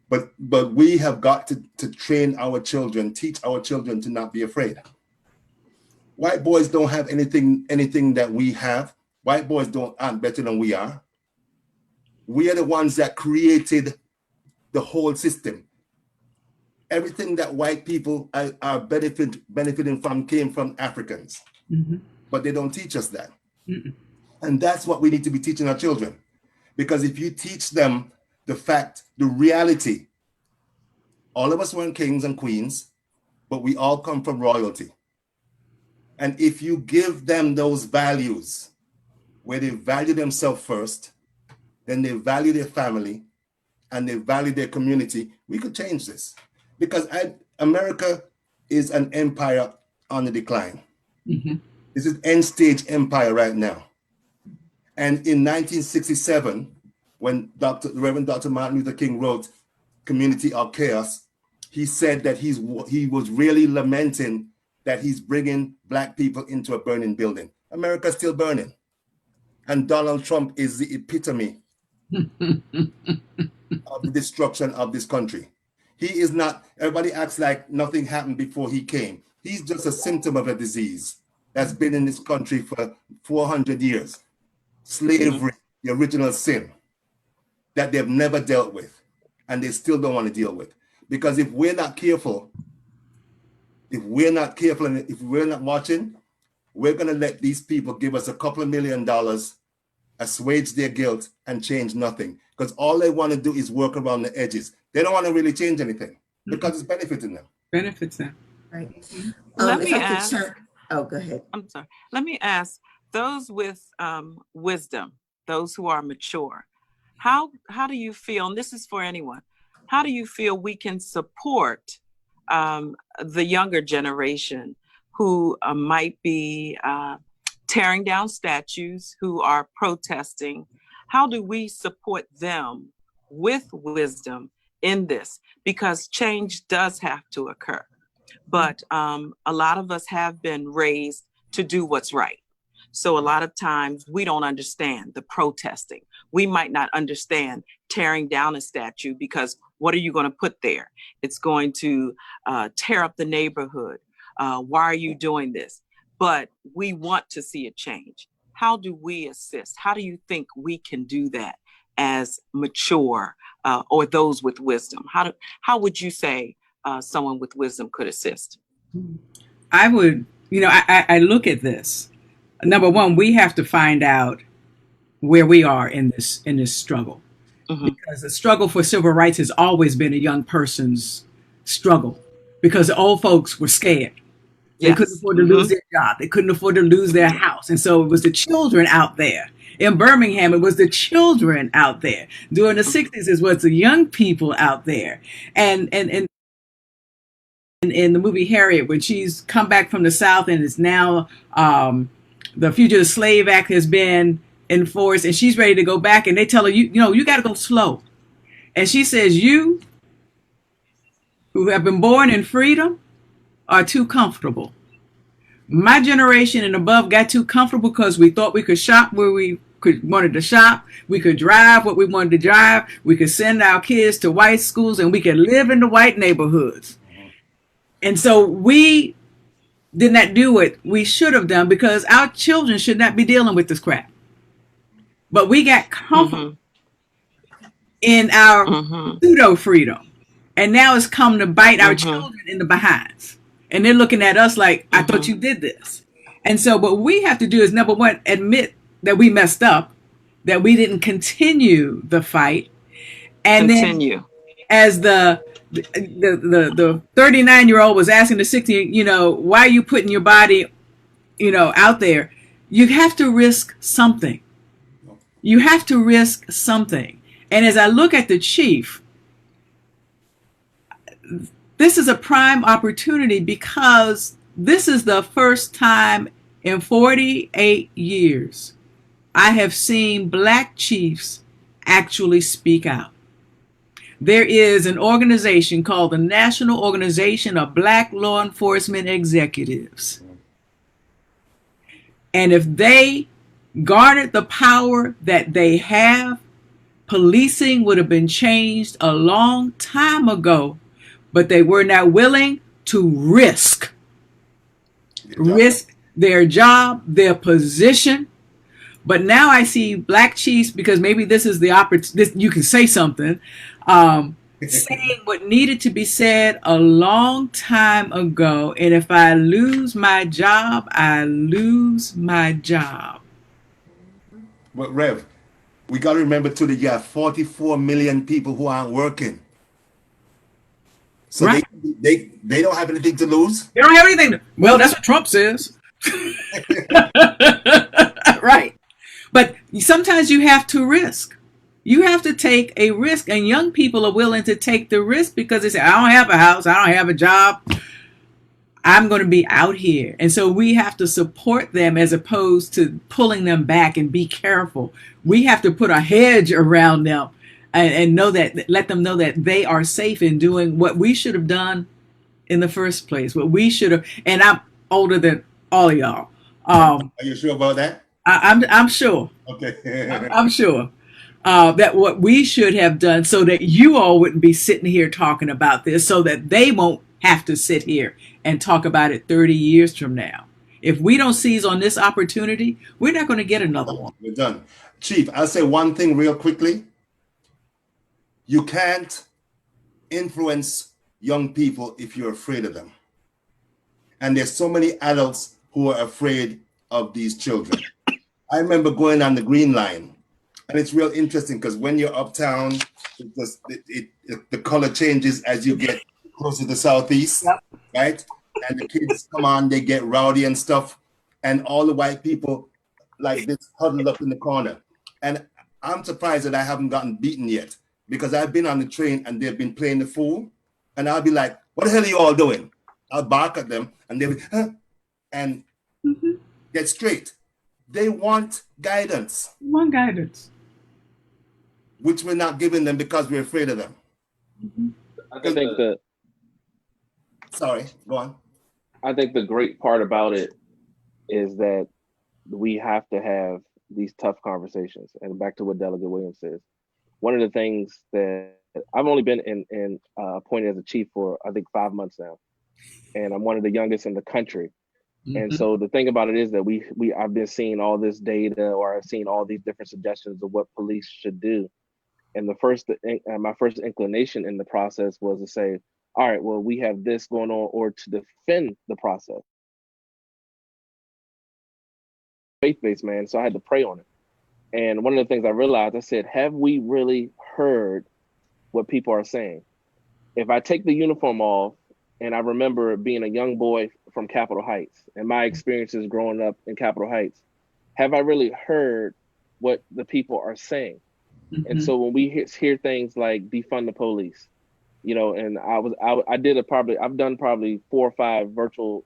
But we have got to train our children, teach our children to not be afraid. White boys don't have anything that we have. White boys aren't better than we are. We are the ones that created the whole system. Everything that white people are benefiting from came from Africans. Mm-hmm. But they don't teach us that. Mm-mm. And that's what we need to be teaching our children. Because if you teach them the reality, all of us weren't kings and queens, but we all come from royalty. And if you give them those values, where they value themselves first, then they value their family, and they value their community, we could change this. Because America is an empire on the decline. Mm-hmm. This is end stage empire right now. And in 1967, when the Reverend Dr. Martin Luther King wrote Community or Chaos, he said that he was really lamenting that he's bringing Black people into a burning building. America's still burning. And Donald Trump is the epitome of the destruction of this country. He is not, everybody acts like nothing happened before he came. He's just a symptom of a disease that's been in this country for 400 years. Slavery, the original sin that they've never dealt with, and they still don't want to deal with. Because if we're not careful, and if we're not watching, we're going to let these people give us a couple of $1 million, assuage their guilt, and change nothing. Because all they want to do is work around the edges. They don't want to really change anything because it's benefiting them. Benefits them. Right. Let If me I could ask. oh, go ahead. I'm sorry. Let me ask those with wisdom, those who are mature. How do you feel? And this is for anyone. How do you feel we can support the younger generation who might be tearing down statues, who are protesting? How do we support them with wisdom in this? Because change does have to occur. But a lot of us have been raised to do what's right. So a lot of times we don't understand the protesting. We might not understand tearing down a statue because what are you going to put there? It's going to tear up the neighborhood. Why are you doing this? But we want to see a change. How do we assist? How do you think we can do that as mature or those with wisdom? How would you say someone with wisdom could assist? I would, I look at this. Number one, we have to find out where we are in this struggle. Mm-hmm. Because the struggle for civil rights has always been a young person's struggle because the old folks were scared. They couldn't afford to lose their job. They couldn't afford to lose their house. And so it was the children out there. in Birmingham, it was the children out there. During the 60s, it was the young people out there. And in the movie Harriet, when she's come back from the South and is now the Fugitive Slave Act has been enforced, and she's ready to go back, and they tell her, you know, you got to go slow. And she says, you who have been born in freedom are too comfortable. My generation and above got too comfortable because we thought we could shop where we wanted to shop. We could drive what we wanted to drive. We could send our kids to white schools, and we could live in the white neighborhoods. And so we did not do what we should have done, because our children should not be dealing with this crap. But we got comfortable in our pseudo freedom. And now it's come to bite our children in the behinds. And they're looking at us like, I thought you did this. And so what we have to do is, number one, admit that we messed up, that we didn't continue the fight. And then as the 39-year-old was asking the 60, you know, why are you putting your body, you know, out there? You have to risk something. You have to risk something. And as I look at the chief, this is a prime opportunity, because this is the first time in 48 years I have seen Black chiefs actually speak out. There is an organization called the National Organization of Black Law Enforcement Executives. And if they garnered the power that they have, policing would have been changed a long time ago, but they were not willing to risk their job, their position. But now I see Black chiefs, because maybe this is the opportunity, you can say something, saying what needed to be said a long time ago. And if I lose my job, I lose my job. But Rev, we got to remember too that you have 44 million people who aren't working. So right. they don't have anything to lose. They don't have anything. Well, that's what Trump says. Right. But sometimes you have to risk. You have to take a risk, and young people are willing to take the risk because they say, I don't have a house, I don't have a job, I'm going to be out here. And so we have to support them as opposed to pulling them back and be careful. We have to put a hedge around them and know that, let them know that they are safe in doing what we should have done in the first place, what we should have. And I'm older than all of y'all. Are you sure about that? I'm sure. Okay. I'm sure that what we should have done, so that you all wouldn't be sitting here talking about this, so that they won't have to sit here and talk about it 30 years from now. If we don't seize on this opportunity, we're not going to get another one. We're done. Chief, I'll say one thing real quickly. You can't influence young people if you're afraid of them. And there's so many adults who are afraid of these children. I remember going on the Green Line, and it's real interesting because when you're uptown, the color changes as you get closer to Southeast, right? And the kids come on, they get rowdy and stuff, and all the white people like this huddled up in the corner. And I'm surprised that I haven't gotten beaten yet, because I've been on the train and they've been playing the fool, and I'll be like, what the hell are you all doing? I'll bark at them, and they'll be, huh? And get straight. They want guidance. Which we're not giving them because we're afraid of them. I think that. Sorry, go on. I think the great part about it is that we have to have these tough conversations. And back to what Delegate Williams says, one of the things that I've only been appointed as a chief for, I think, 5 months now, and I'm one of the youngest in the country. And so the thing about it is that I've been seeing all this data, or I've seen all these different suggestions of what police should do. And my first inclination in the process was to say, all right, well, we have this going on, or to defend the process. Faith-based, man. So I had to pray on it. And one of the things I realized, I said, have we really heard what people are saying? If I take the uniform off, and I remember being a young boy from Capitol Heights and my experiences growing up in Capitol Heights, have I really heard what the people are saying. And Mm-hmm. so when we hear things like defund the police, you know, and I've done probably 4 or 5 virtual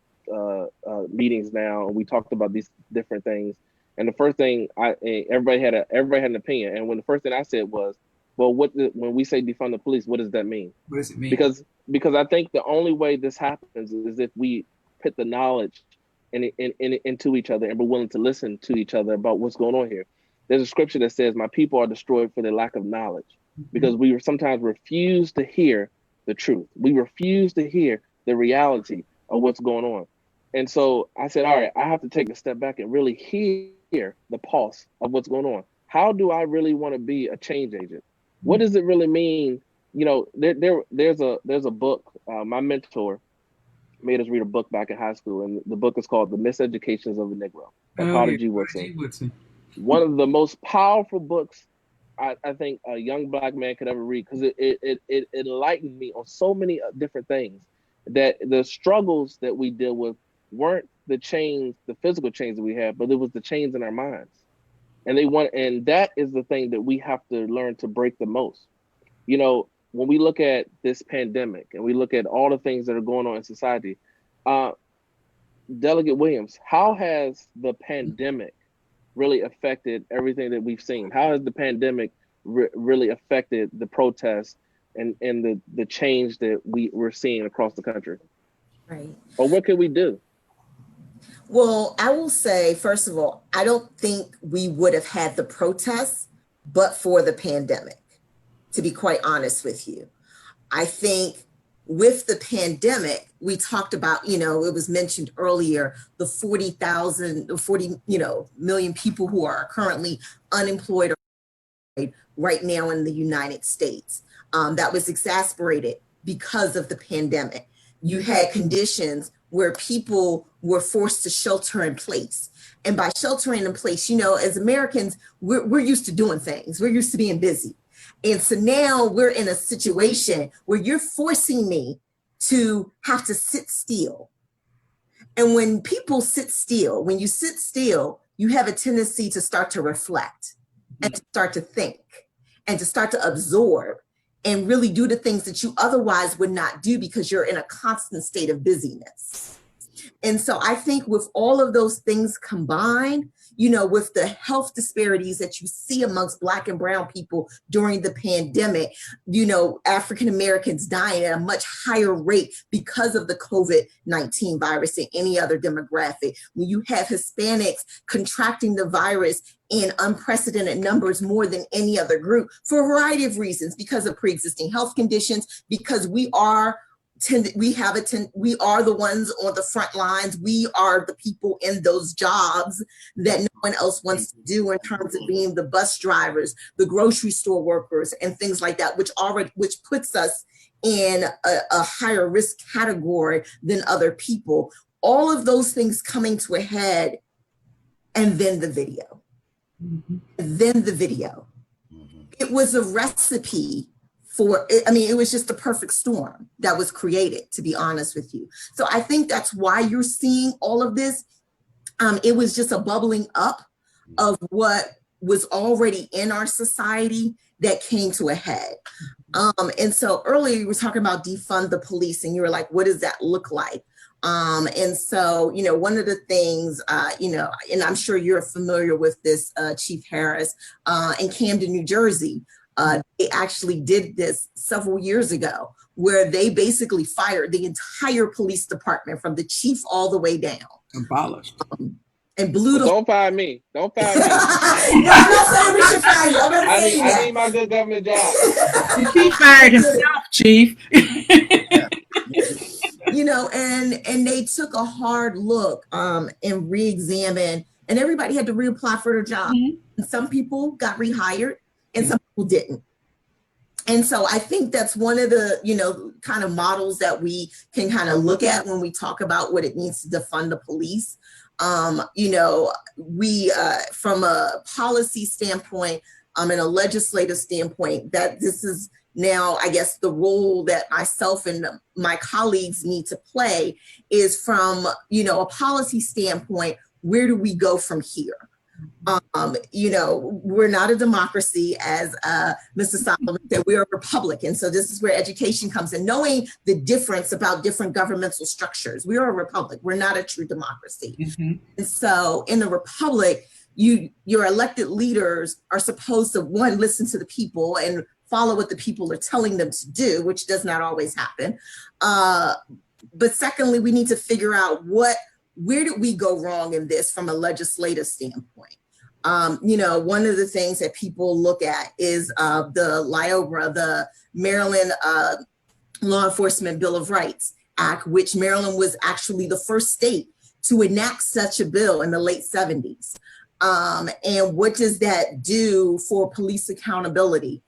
meetings now, and we talked about these different things. And the first thing everybody had an opinion, and when the first thing I said was, well, when we say defund the police, what does that mean? What does it mean? Because I think the only way this happens is if we put the knowledge into each other and we're willing to listen to each other about what's going on here. There's a scripture that says, "My people are destroyed for their lack of knowledge," because we sometimes refuse to hear the truth. We refuse to hear the reality of what's going on. And so I said, all right, I have to take a step back and really hear the pulse of what's going on. How do I really want to be a change agent? What does it really mean? You know, there's a book. My mentor made us read a book back in high school, and the book is called "The Miseducations of the Negro" by Carter G. Woodson. One of the most powerful books I think a young Black man could ever read, because it enlightened me on so many different things, that the struggles that we deal with weren't the physical chains that we have, but it was the chains in our minds. And that is the thing that we have to learn to break the most. You know, when we look at this pandemic and we look at all the things that are going on in society, Delegate Williams, how has the pandemic really affected everything that we've seen? How has the pandemic really affected the protests and the change that we're seeing across the country? Right. Or what can we do? Well, I will say, first of all, I don't think we would have had the protests but for the pandemic, to be quite honest with you. I think with the pandemic, we talked about, you know, it was mentioned earlier, the 40 million people who are currently unemployed right now in the United States. That was exacerbated because of the pandemic. You had conditions where people were forced to shelter in place. And by sheltering in place, you know, as Americans, we're used to doing things. We're used to being busy. And so now we're in a situation where you're forcing me to have to sit still. And when people sit still, when you sit still, you have a tendency to start to reflect and to start to think and to start to absorb and really do the things that you otherwise would not do because you're in a constant state of busyness. And so I think with all of those things combined, you know, with the health disparities that you see amongst Black and Brown people during the pandemic, you know, African Americans dying at a much higher rate because of the COVID-19 virus than any other demographic. When you have Hispanics contracting the virus in unprecedented numbers more than any other group for a variety of reasons, because of pre-existing health conditions, because we are the ones on the front lines. We are the people in those jobs that no one else wants to do, in terms of being the bus drivers, the grocery store workers, and things like that, which puts us in a higher risk category than other people. All of those things coming to a head, and then the video. It was a recipe for, I mean, it was just the perfect storm that was created, to be honest with you. So I think that's why you're seeing all of this. It was just a bubbling up of what was already in our society that came to a head. And so earlier you were talking about defund the police, and you were like, what does that look like? And so, you know, one of the things, you know, and I'm sure you're familiar with this, Chief Harris, in Camden, New Jersey, they actually did this several years ago, where they basically fired the entire police department from the chief all the way down. Abolished. And blew the. Don't fire me. Don't fire me. No, I'm not saying we should fire you. I'm not saying that. I need my good government job. He fired himself, Chief. You know, and they took a hard look and re-examined, and everybody had to reapply for their job. And some people got rehired and some people didn't. And so I think that's one of the, you know, kind of models that we can kind of look at when we talk about what it means to defund the police. You know, we, from a policy standpoint, and a legislative standpoint, that this is now, I guess, the role that myself and my colleagues need to play is from, you know, a policy standpoint, where do we go from here? You know, we're not a democracy, as Mr. Solomon said, we're a republic. And so this is where education comes in, knowing the difference about different governmental structures. We are a republic. We're not a true democracy. And so in the republic, your elected leaders are supposed to, one, listen to the people and follow what the people are telling them to do, which does not always happen. But secondly, we need to figure out where did we go wrong in this from a legislative standpoint? You know, one of the things that people look at is the LIOBRA, the Maryland Law Enforcement Bill of Rights Act, which Maryland was actually the first state to enact such a bill in the late 70s. And what does that do for police accountability?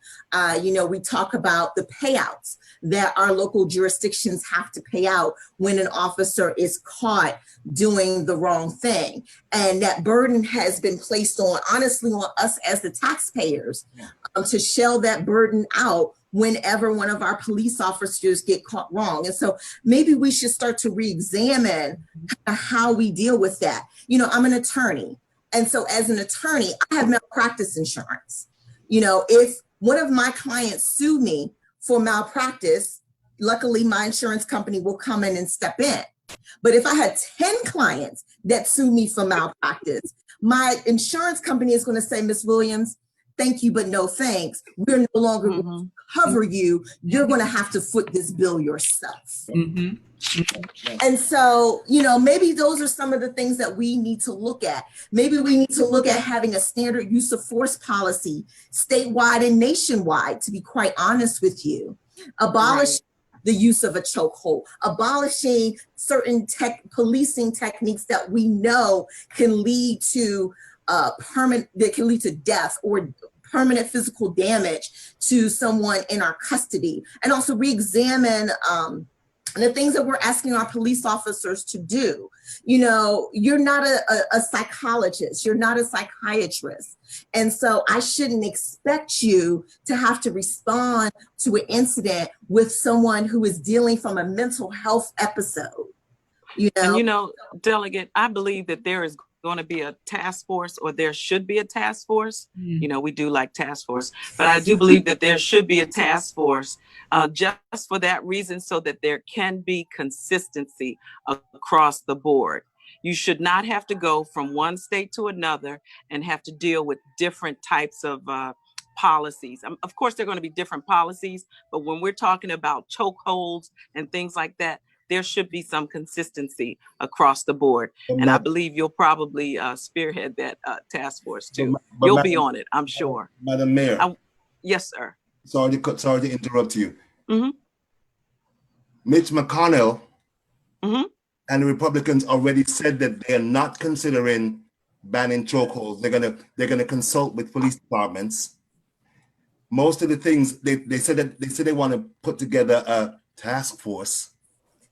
You know, we talk about the payouts that our local jurisdictions have to pay out when an officer is caught doing the wrong thing. And that burden has been placed on, honestly, on us as the taxpayers to shell that burden out whenever one of our police officers get caught wrong. And so maybe we should start to re-examine how we deal with that. You know, I'm an attorney. And so as an attorney, I have malpractice insurance. You know, if one of my clients sue me for malpractice, luckily my insurance company will come in and step in. But if I had 10 clients that sue me for malpractice, my insurance company is going to say, Ms. Williams, thank you, but no thanks. We're no longer going to cover you. You're going to have to foot this bill yourself. And so, you know, maybe those are some of the things that we need to look at. Maybe we need to look at having a standard use of force policy statewide and nationwide, to be quite honest with you. Abolish the use of a chokehold, abolishing certain policing techniques that we know can lead to that can lead to death or permanent physical damage to someone in our custody, and also re-examine the things that we're asking our police officers to do. You know, you're not a psychologist, you're not a psychiatrist. And so I shouldn't expect you to have to respond to an incident with someone who is dealing from a mental health episode. You know? And you know, Delegate, I believe that there is going to be a task force, or there should be a task force. You know, we do like task force, but I do believe that there should be a task force just for that reason, so that there can be consistency across the board. You should not have to go from one state to another and have to deal with different types of policies. Of course, there are going to be different policies, but when we're talking about chokeholds and things like that, there should be some consistency across the board. And I believe you'll probably spearhead that task force too. You'll be on it, I'm sure. Madam Mayor. Yes, sir. Sorry to interrupt you. Mitch McConnell and the Republicans already said that they are not considering banning chokeholds. They're gonna consult with police departments. Most of the things they said they want to put together a task force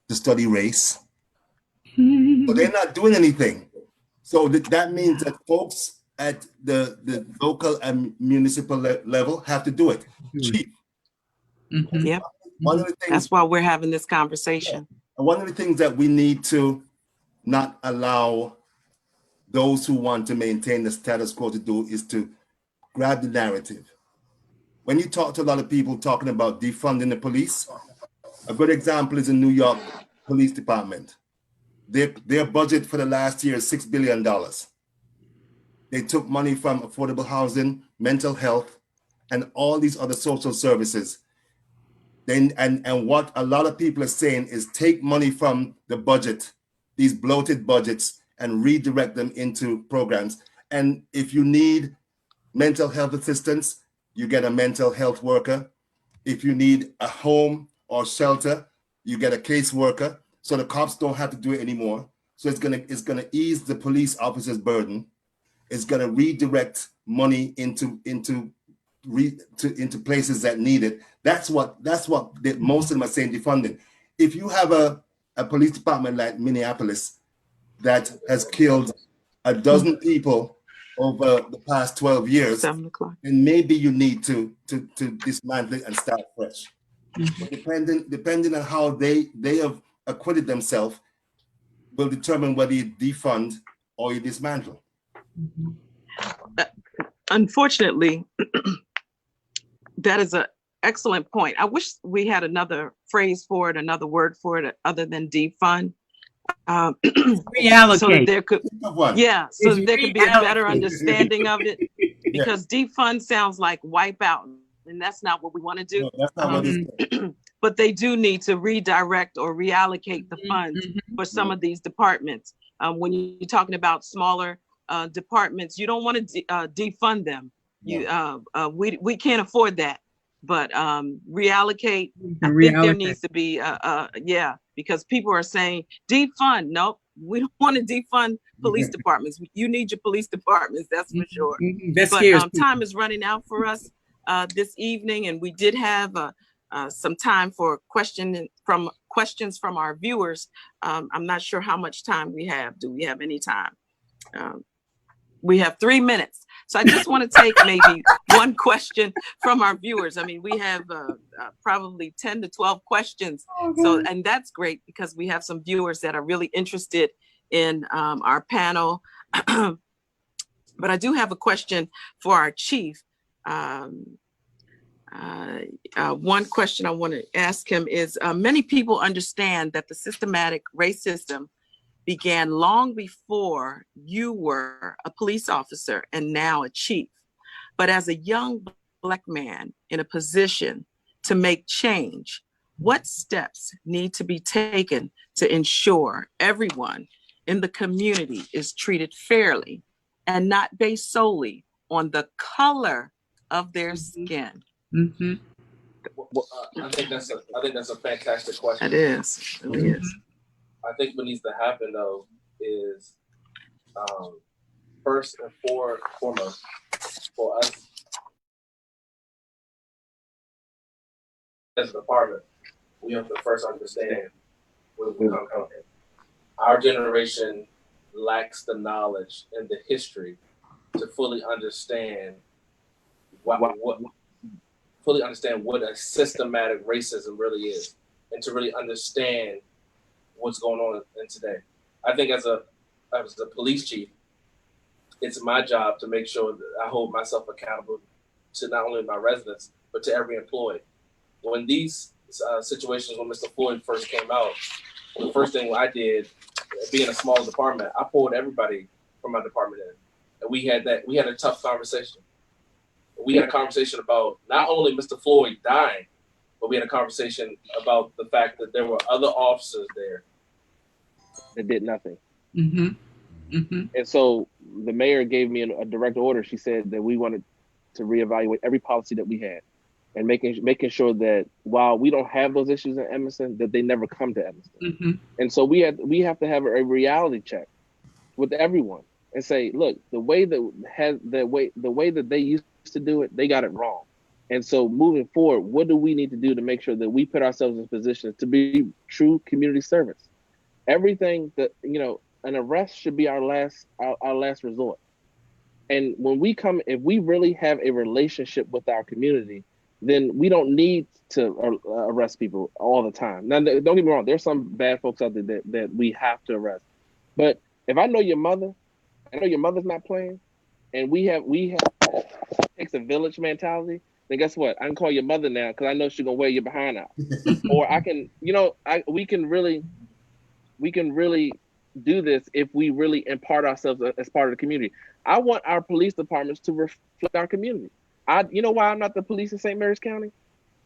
to study race, but they're not doing anything. So that means that folks at the local and municipal level have to do it. Chief. Yep. One of the things, that's why we're having this conversation. One of the things that we need to not allow those who want to maintain the status quo to do is to grab the narrative. When you talk to a lot of people talking about defunding the police, a good example is the New York Police Department. Their budget for the last year is $6 billion. They took money from affordable housing, mental health, and all these other social services. And what a lot of people are saying is take money from the budget, these bloated budgets, and redirect them into programs. And if you need mental health assistance, you get a mental health worker. If you need a home or shelter, you get a caseworker. So the cops don't have to do it anymore. So it's gonna ease the police officer's burden. It's gonna redirect money into places that need it. That's what most of them are saying defunding. If you have a police department like Minneapolis that has killed a dozen people over the past 12 years, then maybe you need to dismantle it and start fresh. But depending on how they have acquitted themselves will determine whether you defund or you dismantle. unfortunately, that is an excellent point. I wish we had another phrase for it, another word for it other than defund. So that Reallocate. there could, One. yeah, so It's that there could be a better reallocate. understanding of it, Yeah. because defund sounds like wipe out, and that's not what we want to do. No, that's not what it's. But they do need to redirect or reallocate the funds for some of these departments. When you're talking about smaller departments, you don't want to defund them. We can't afford that. But reallocate. I think there needs to be because people are saying defund. Nope, we don't want to defund police departments. You need your police departments, that's for sure. But time is running out for us this evening, and we did have some time for questions from our viewers. I'm not sure how much time we have. Do we have any time? We have 3 minutes. So I just want to take maybe one question from our viewers. I mean, we have probably 10 to 12 questions. So, and that's great because we have some viewers that are really interested in our panel. But I do have a question for our chief. One question I want to ask him is, many people understand that the systematic racism began long before you were a police officer and now a chief. But as a young Black man in a position to make change, what steps need to be taken to ensure everyone in the community is treated fairly and not based solely on the color of their skin? Well, I think that's a fantastic question. It is. It really is. I think what needs to happen though is first and foremost for us as a department, we have to first understand where we come from. Our generation lacks the knowledge and the history to fully understand what a systematic racism really is, and to really understand what's going on in today. I think as a police chief, it's my job to make sure that I hold myself accountable to not only my residents, but to every employee. When these situations, when Mr. Floyd first came out, the first thing I did, being a small department, I pulled everybody from my department in. And we had a tough conversation. We had a conversation about not only Mr. Floyd dying, but we had a conversation about the fact that there were other officers there that did nothing. And so the mayor gave me a direct order. She said that we wanted to reevaluate every policy that we had, and making sure that while we don't have those issues in Emerson, that they never come to Emerson. And so we have to have a reality check with everyone and say, look, the way that they used to do it, they got it wrong. And so moving forward, what do we need to do to make sure that we put ourselves in positions to be true community servants? Everything that, an arrest should be our last resort. And when we come, if we really have a relationship with our community, then we don't need to arrest people all the time. Now, don't get me wrong, there's some bad folks out there that we have to arrest. But if I know your mother, I know your mother's not playing, and we have takes a village mentality, then guess what? I can call your mother now because I know she's gonna wear your behind out. Or I can, we can really do this if we really impart ourselves as part of the community. I want our police departments to reflect our community. You know why I'm not the police in St. Mary's County?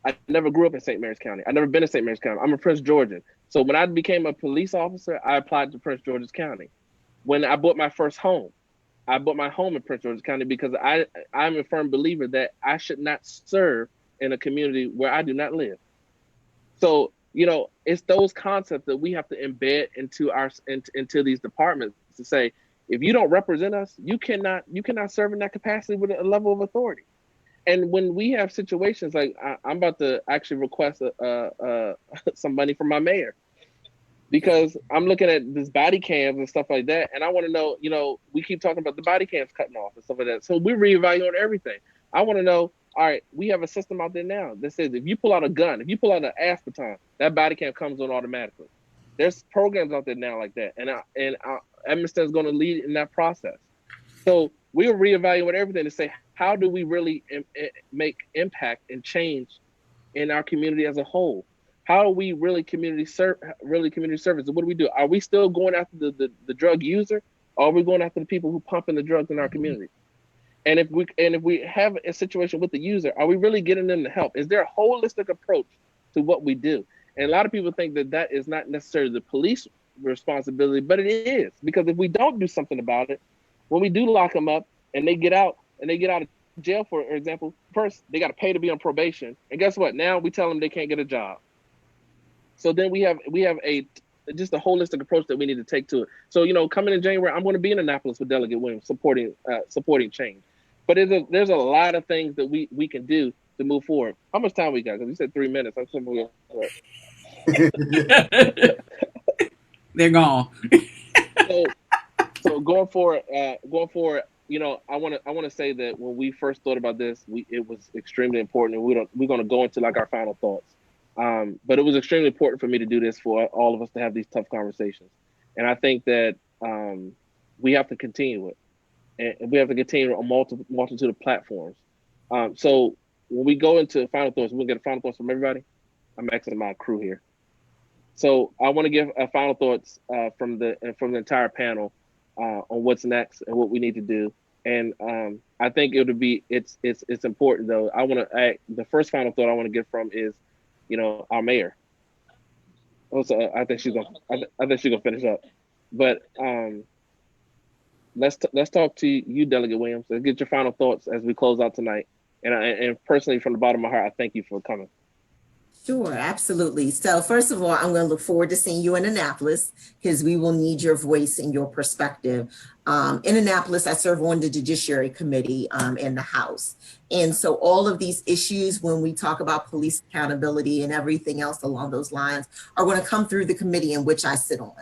I never grew up in St. Mary's County. I've never been in St. Mary's County. I'm a Prince Georgian. So when I became a police officer, I applied to Prince George's County. When I bought my first home, I bought my home in Prince George's County because I'm a firm believer that I should not serve in a community where I do not live. So, it's those concepts that we have to embed into these departments to say, if you don't represent us, you cannot serve in that capacity with a level of authority. And when we have situations like I'm about to actually request some money from my mayor, because I'm looking at this body cams and stuff like that, and I want to know, we keep talking about the body cams cutting off and stuff like that. So we're reevaluating everything. I want to know, all right, we have a system out there now that says if you pull out a gun, if you pull out an aspartame, that body cam comes on automatically. There's programs out there now like that, and Emerson is going to lead in that process. So we will reevaluate everything to say, how do we really make impact and change in our community as a whole? How are we really community service? What do we do? Are we still going after the drug user, or are we going after the people who pumping the drugs in our community? And if we have a situation with the user, are we really getting them to help? Is there a holistic approach to what we do? And a lot of people think that that is not necessarily the police responsibility, but it is, because if we don't do something about it, when we do lock them up and they get out of jail, for example, first they got to pay to be on probation, and guess what? Now we tell them they can't get a job. So then we have just a holistic approach that we need to take to it. So, you know, coming in January, I'm going to be in Annapolis with Delegate Williams supporting change. But there's a lot of things that we can do to move forward. How much time we got? Because you said 3 minutes. I'm simply They're gone. So going forward, you know, I want to say that when we first thought about this, it was extremely important, and we're going to go into like our final thoughts. But it was extremely important for me to do this, for all of us to have these tough conversations. And I think that we have to continue it, and we have to continue on multitude of platforms. So when we go into final thoughts, we'll get a final thoughts from everybody. I'm asking my crew here. So I want to give final thoughts from the entire panel on what's next and what we need to do. And I think it's important though. The first final thought I want to get from is, you know, our mayor. Also, I think she's gonna finish up. But let's talk to you, Delegate Williams. Let's get your final thoughts as we close out tonight. And personally, from the bottom of my heart, I thank you for coming. Sure, absolutely. So first of all, I'm going to look forward to seeing you in Annapolis, because we will need your voice and your perspective. In Annapolis, I serve on the Judiciary Committee in the House. And so all of these issues, when we talk about police accountability and everything else along those lines, are going to come through the committee in which I sit on.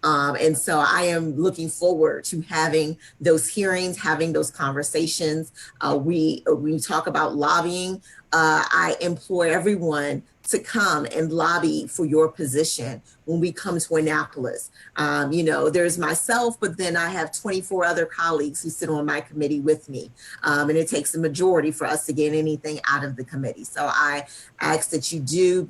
And so I am looking forward to having those hearings, having those conversations. We talk about lobbying. I implore everyone to come and lobby for your position when we come to Annapolis. You know, there's myself, but then I have 24 other colleagues who sit on my committee with me. And it takes a majority for us to get anything out of the committee. So I ask that you do,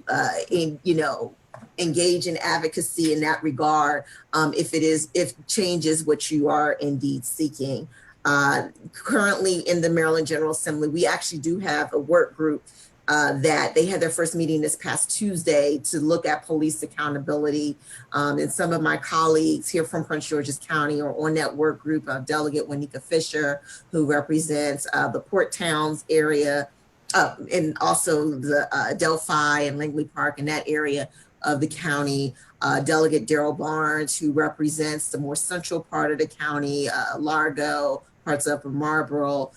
engage in advocacy in that regard, if change is what you are indeed seeking. Currently in the Maryland General Assembly, we actually do have a work group that they had their first meeting this past Tuesday to look at police accountability. And some of my colleagues here from Prince George's County are on that work group. Delegate Wanika Fisher, who represents the Port Towns area, and also the Delphi and Langley Park in that area of the county. Delegate Daryl Barnes, who represents the more central part of the county, Largo, parts of Marlboro,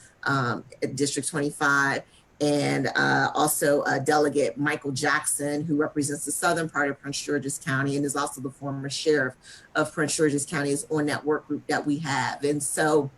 District 25. And also Delegate Michael Jackson, who represents the southern part of Prince George's County and is also the former sheriff of Prince George's County, is on that work group that we have. And so,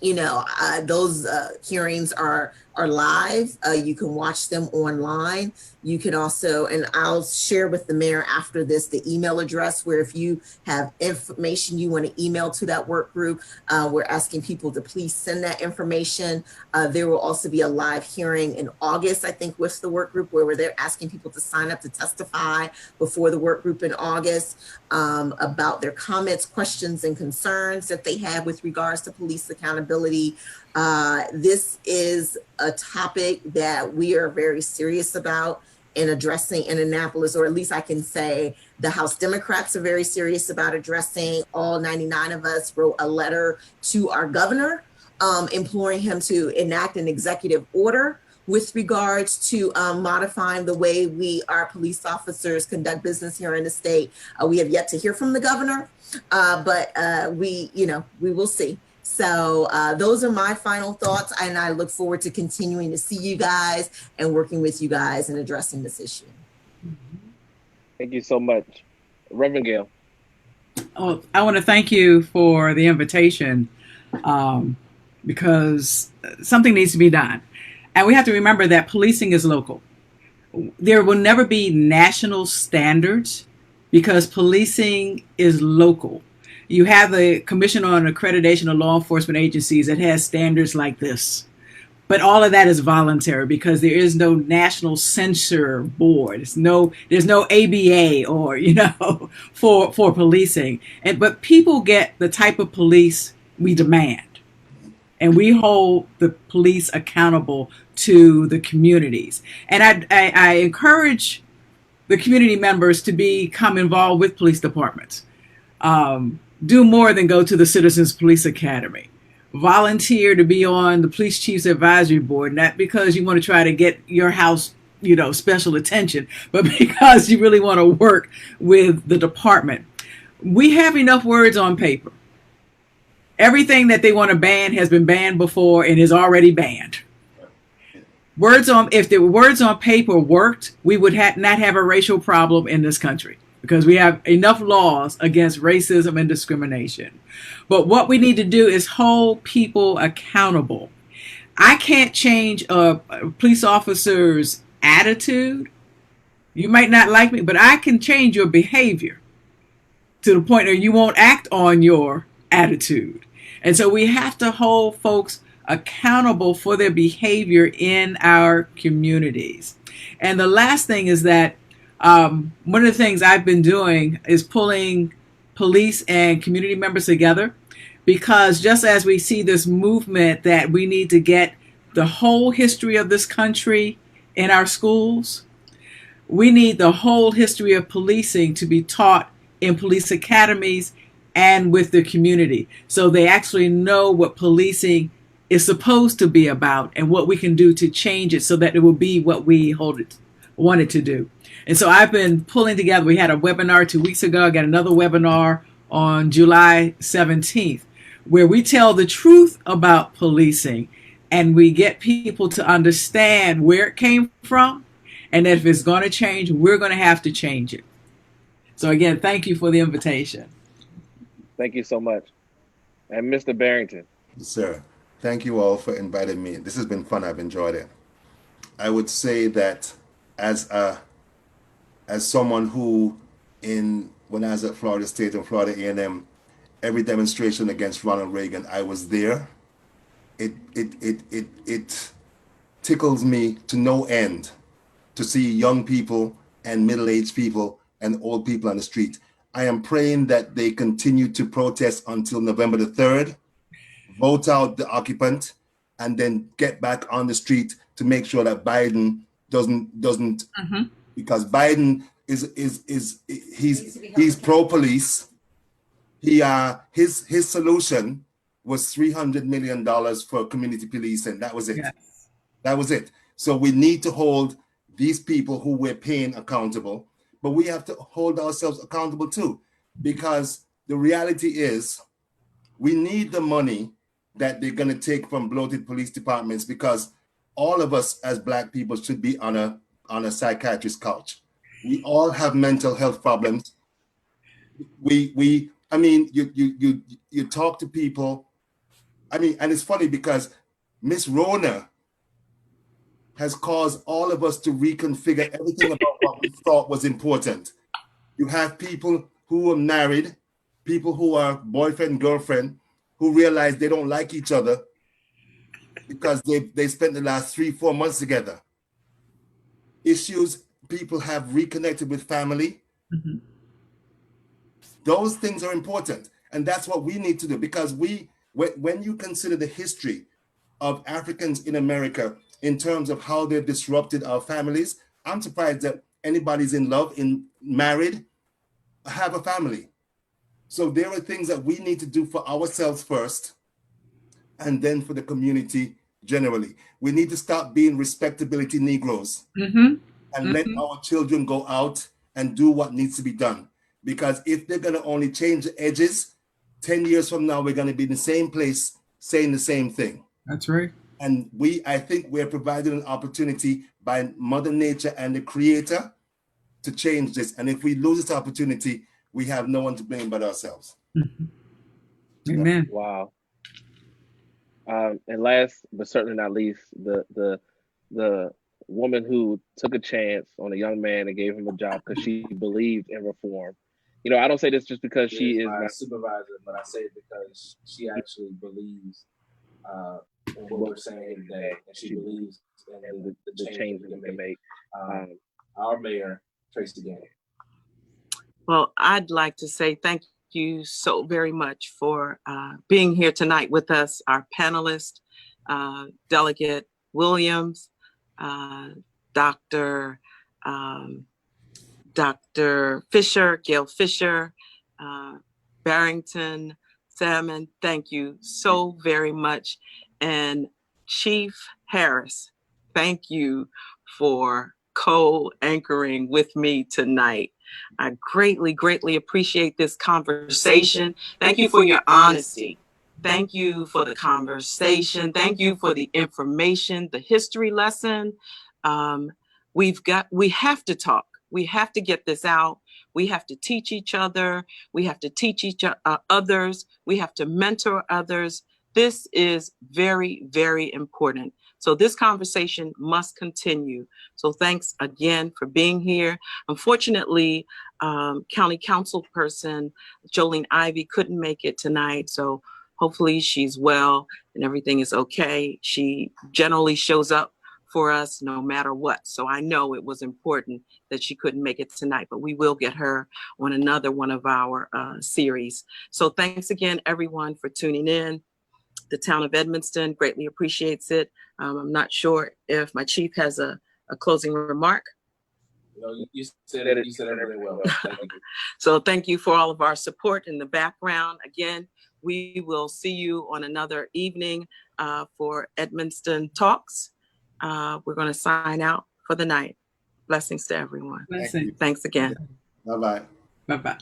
you know, those hearings are live. You can watch them online. You can also, and I'll share with the mayor after this, the email address where if you have information you want to email to that work group, we're asking people to please send that information. There will also be a live hearing in August, I think, with the work group, where they're asking people to sign up to testify before the work group in August about their comments, questions, and concerns that they have with regards to police accountability. This is a topic that we are very serious about in addressing in Annapolis, or at least I can say the House Democrats are very serious about addressing. All 99 of us wrote a letter to our governor imploring him to enact an executive order with regards to modifying the way our police officers conduct business here in the state. We have yet to hear from the governor, but we will see. So those are my final thoughts, and I look forward to continuing to see you guys and working with you guys and addressing this issue. Thank you so much. Reverend Gail. Oh, I want to thank you for the invitation, because something needs to be done. And we have to remember that policing is local. There will never be national standards because policing is local. You have the Commission on Accreditation of Law Enforcement Agencies that has standards like this. But all of that is voluntary because there is no national censure board. There's no ABA or, for policing. But people get the type of police we demand. And we hold the police accountable to the communities. And I encourage the community members to become involved with police departments. Do more than go to the Citizens Police Academy. Volunteer to be on the Police Chiefs Advisory Board, not because you want to try to get your house, special attention, but because you really want to work with the department. We have enough words on paper. Everything that they want to ban has been banned before and is already banned. If the words on paper worked, we would not have a racial problem in this country because we have enough laws against racism and discrimination. But what we need to do is hold people accountable. I can't change a police officer's attitude. You might not like me, but I can change your behavior to the point where you won't act on your attitude. And so we have to hold folks accountable for their behavior in our communities. And the last thing is that one of the things I've been doing is pulling police and community members together, because just as we see this movement that we need to get the whole history of this country in our schools, we need the whole history of policing to be taught in police academies and with the community, so they actually know what policing is supposed to be about and what we can do to change it so that it will be what we want it to do. And so I've been pulling together. We had a webinar 2 weeks ago. I got another webinar on July 17th, where we tell the truth about policing and we get people to understand where it came from, and that if it's going to change, we're going to have to change it. So again, thank you for the invitation. Thank you so much. And Mr. Barrington. Sir, thank you all for inviting me. This has been fun. I've enjoyed it. I would say that as someone who, when I was at Florida State and Florida A&M, every demonstration against Ronald Reagan, I was there. It tickles me to no end to see young people and middle-aged people and old people on the street. I am praying that they continue to protest until November the 3rd, vote out the occupant, and then get back on the street to make sure that Biden doesn't because Biden he's pro-police. His solution was $300 million for community police, and that was it. Yes. That was it. So we need to hold these people who we're paying accountable, but we have to hold ourselves accountable too, because the reality is we need the money that they're going to take from bloated police departments, because all of us as Black people should be on a psychiatrist's couch. We all have mental health problems. You talk to people. I mean, and it's funny because Miss Rona has caused all of us to reconfigure everything about what we thought was important. You have people who are married, people who are boyfriend, girlfriend, who realize they don't like each other because they spent the last 3-4 months together. Issues, people have reconnected with family. Mm-hmm. Those things are important. And that's what we need to do, because when you consider the history of Africans in America in terms of how they've disrupted our families, I'm surprised that anybody's in love, married, have a family. So there are things that we need to do for ourselves first, and then for the community generally. We need to stop being respectability Negroes and let our children go out and do what needs to be done. Because if they're going to only change the edges, 10 years from now, we're going to be in the same place saying the same thing. That's right. And I think we're providing an opportunity by Mother Nature and the Creator to change this. And if we lose this opportunity, we have no one to blame but ourselves. Amen. Wow. And last but certainly not least, the woman who took a chance on a young man and gave him a job because she believed in reform. I don't say this just because she is my my supervisor, but I say it because she actually believes in what we're saying here today, and she believes in the change that we can make. Our mayor, Tracy Gann. Well, I'd like to say thank you so very much for being here tonight with us, our panelist, Delegate Williams, Dr. Dr. Fisher, Gail Fisher, Barrington, Salmon, thank you so very much. And Chief Harris, thank you for co-anchoring with me tonight. I greatly, greatly appreciate this conversation. Thank you for your honesty. Thank you for the conversation. Thank you for the information, the history lesson. We have to talk. We have to get this out. We have to teach each other. We have to teach others. We have to mentor others. This is very, very important. So this conversation must continue. So thanks again for being here. Unfortunately, County Council person Jolene Ivy couldn't make it tonight. So hopefully she's well and everything is okay. She generally shows up for us no matter what. So I know it was important that she couldn't make it tonight, but we will get her on another one of our series. So thanks again, everyone, for tuning in. The town of Edmonston greatly appreciates it. I'm not sure if my chief has a closing remark. No, you said it. You said it very well. Thank you. So thank you for all of our support in the background. Again, we will see you on another evening for Edmonston Talks. We're going to sign out for the night. Blessings to everyone. Thanks again. Bye-bye. Bye-bye.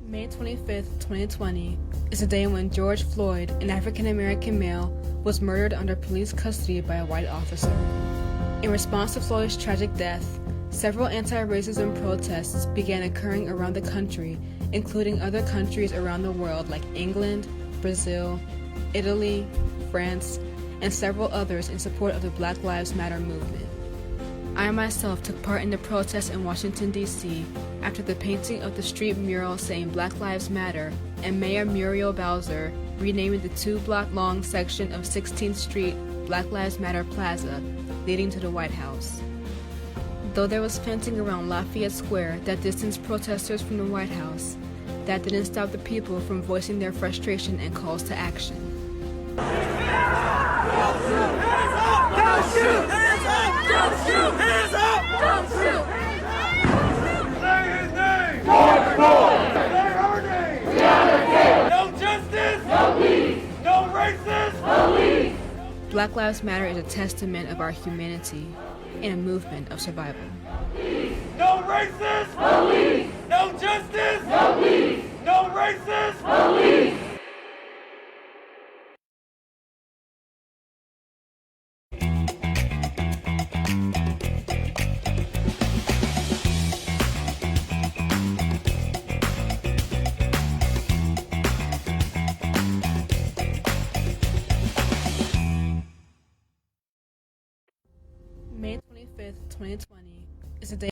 May 25th, 2020 is a day when George Floyd, an African-American male, was murdered under police custody by a white officer. In response to Floyd's tragic death, several anti-racism protests began occurring around the country, including other countries around the world like England, Brazil, Italy, France, and several others in support of the Black Lives Matter movement. I myself took part in the protests in Washington, D.C. after the painting of the street mural saying Black Lives Matter and Mayor Muriel Bowser renaming the 2-block-long section of 16th Street Black Lives Matter Plaza, leading to the White House. Though there was fencing around Lafayette Square that distanced protesters from the White House, that didn't stop the people from voicing their frustration and calls to action. Don't shoot! Hands up! Don't shoot! Hands up! Don't shoot! Say his name! George Floyd! Say her name! Breonna Taylor! No justice! No peace! No racist! No peace! Black Lives Matter is a testament of our humanity and a movement of survival. No racist! No peace! No justice! No peace! No racist! No peace! May 25th, 2020 is a day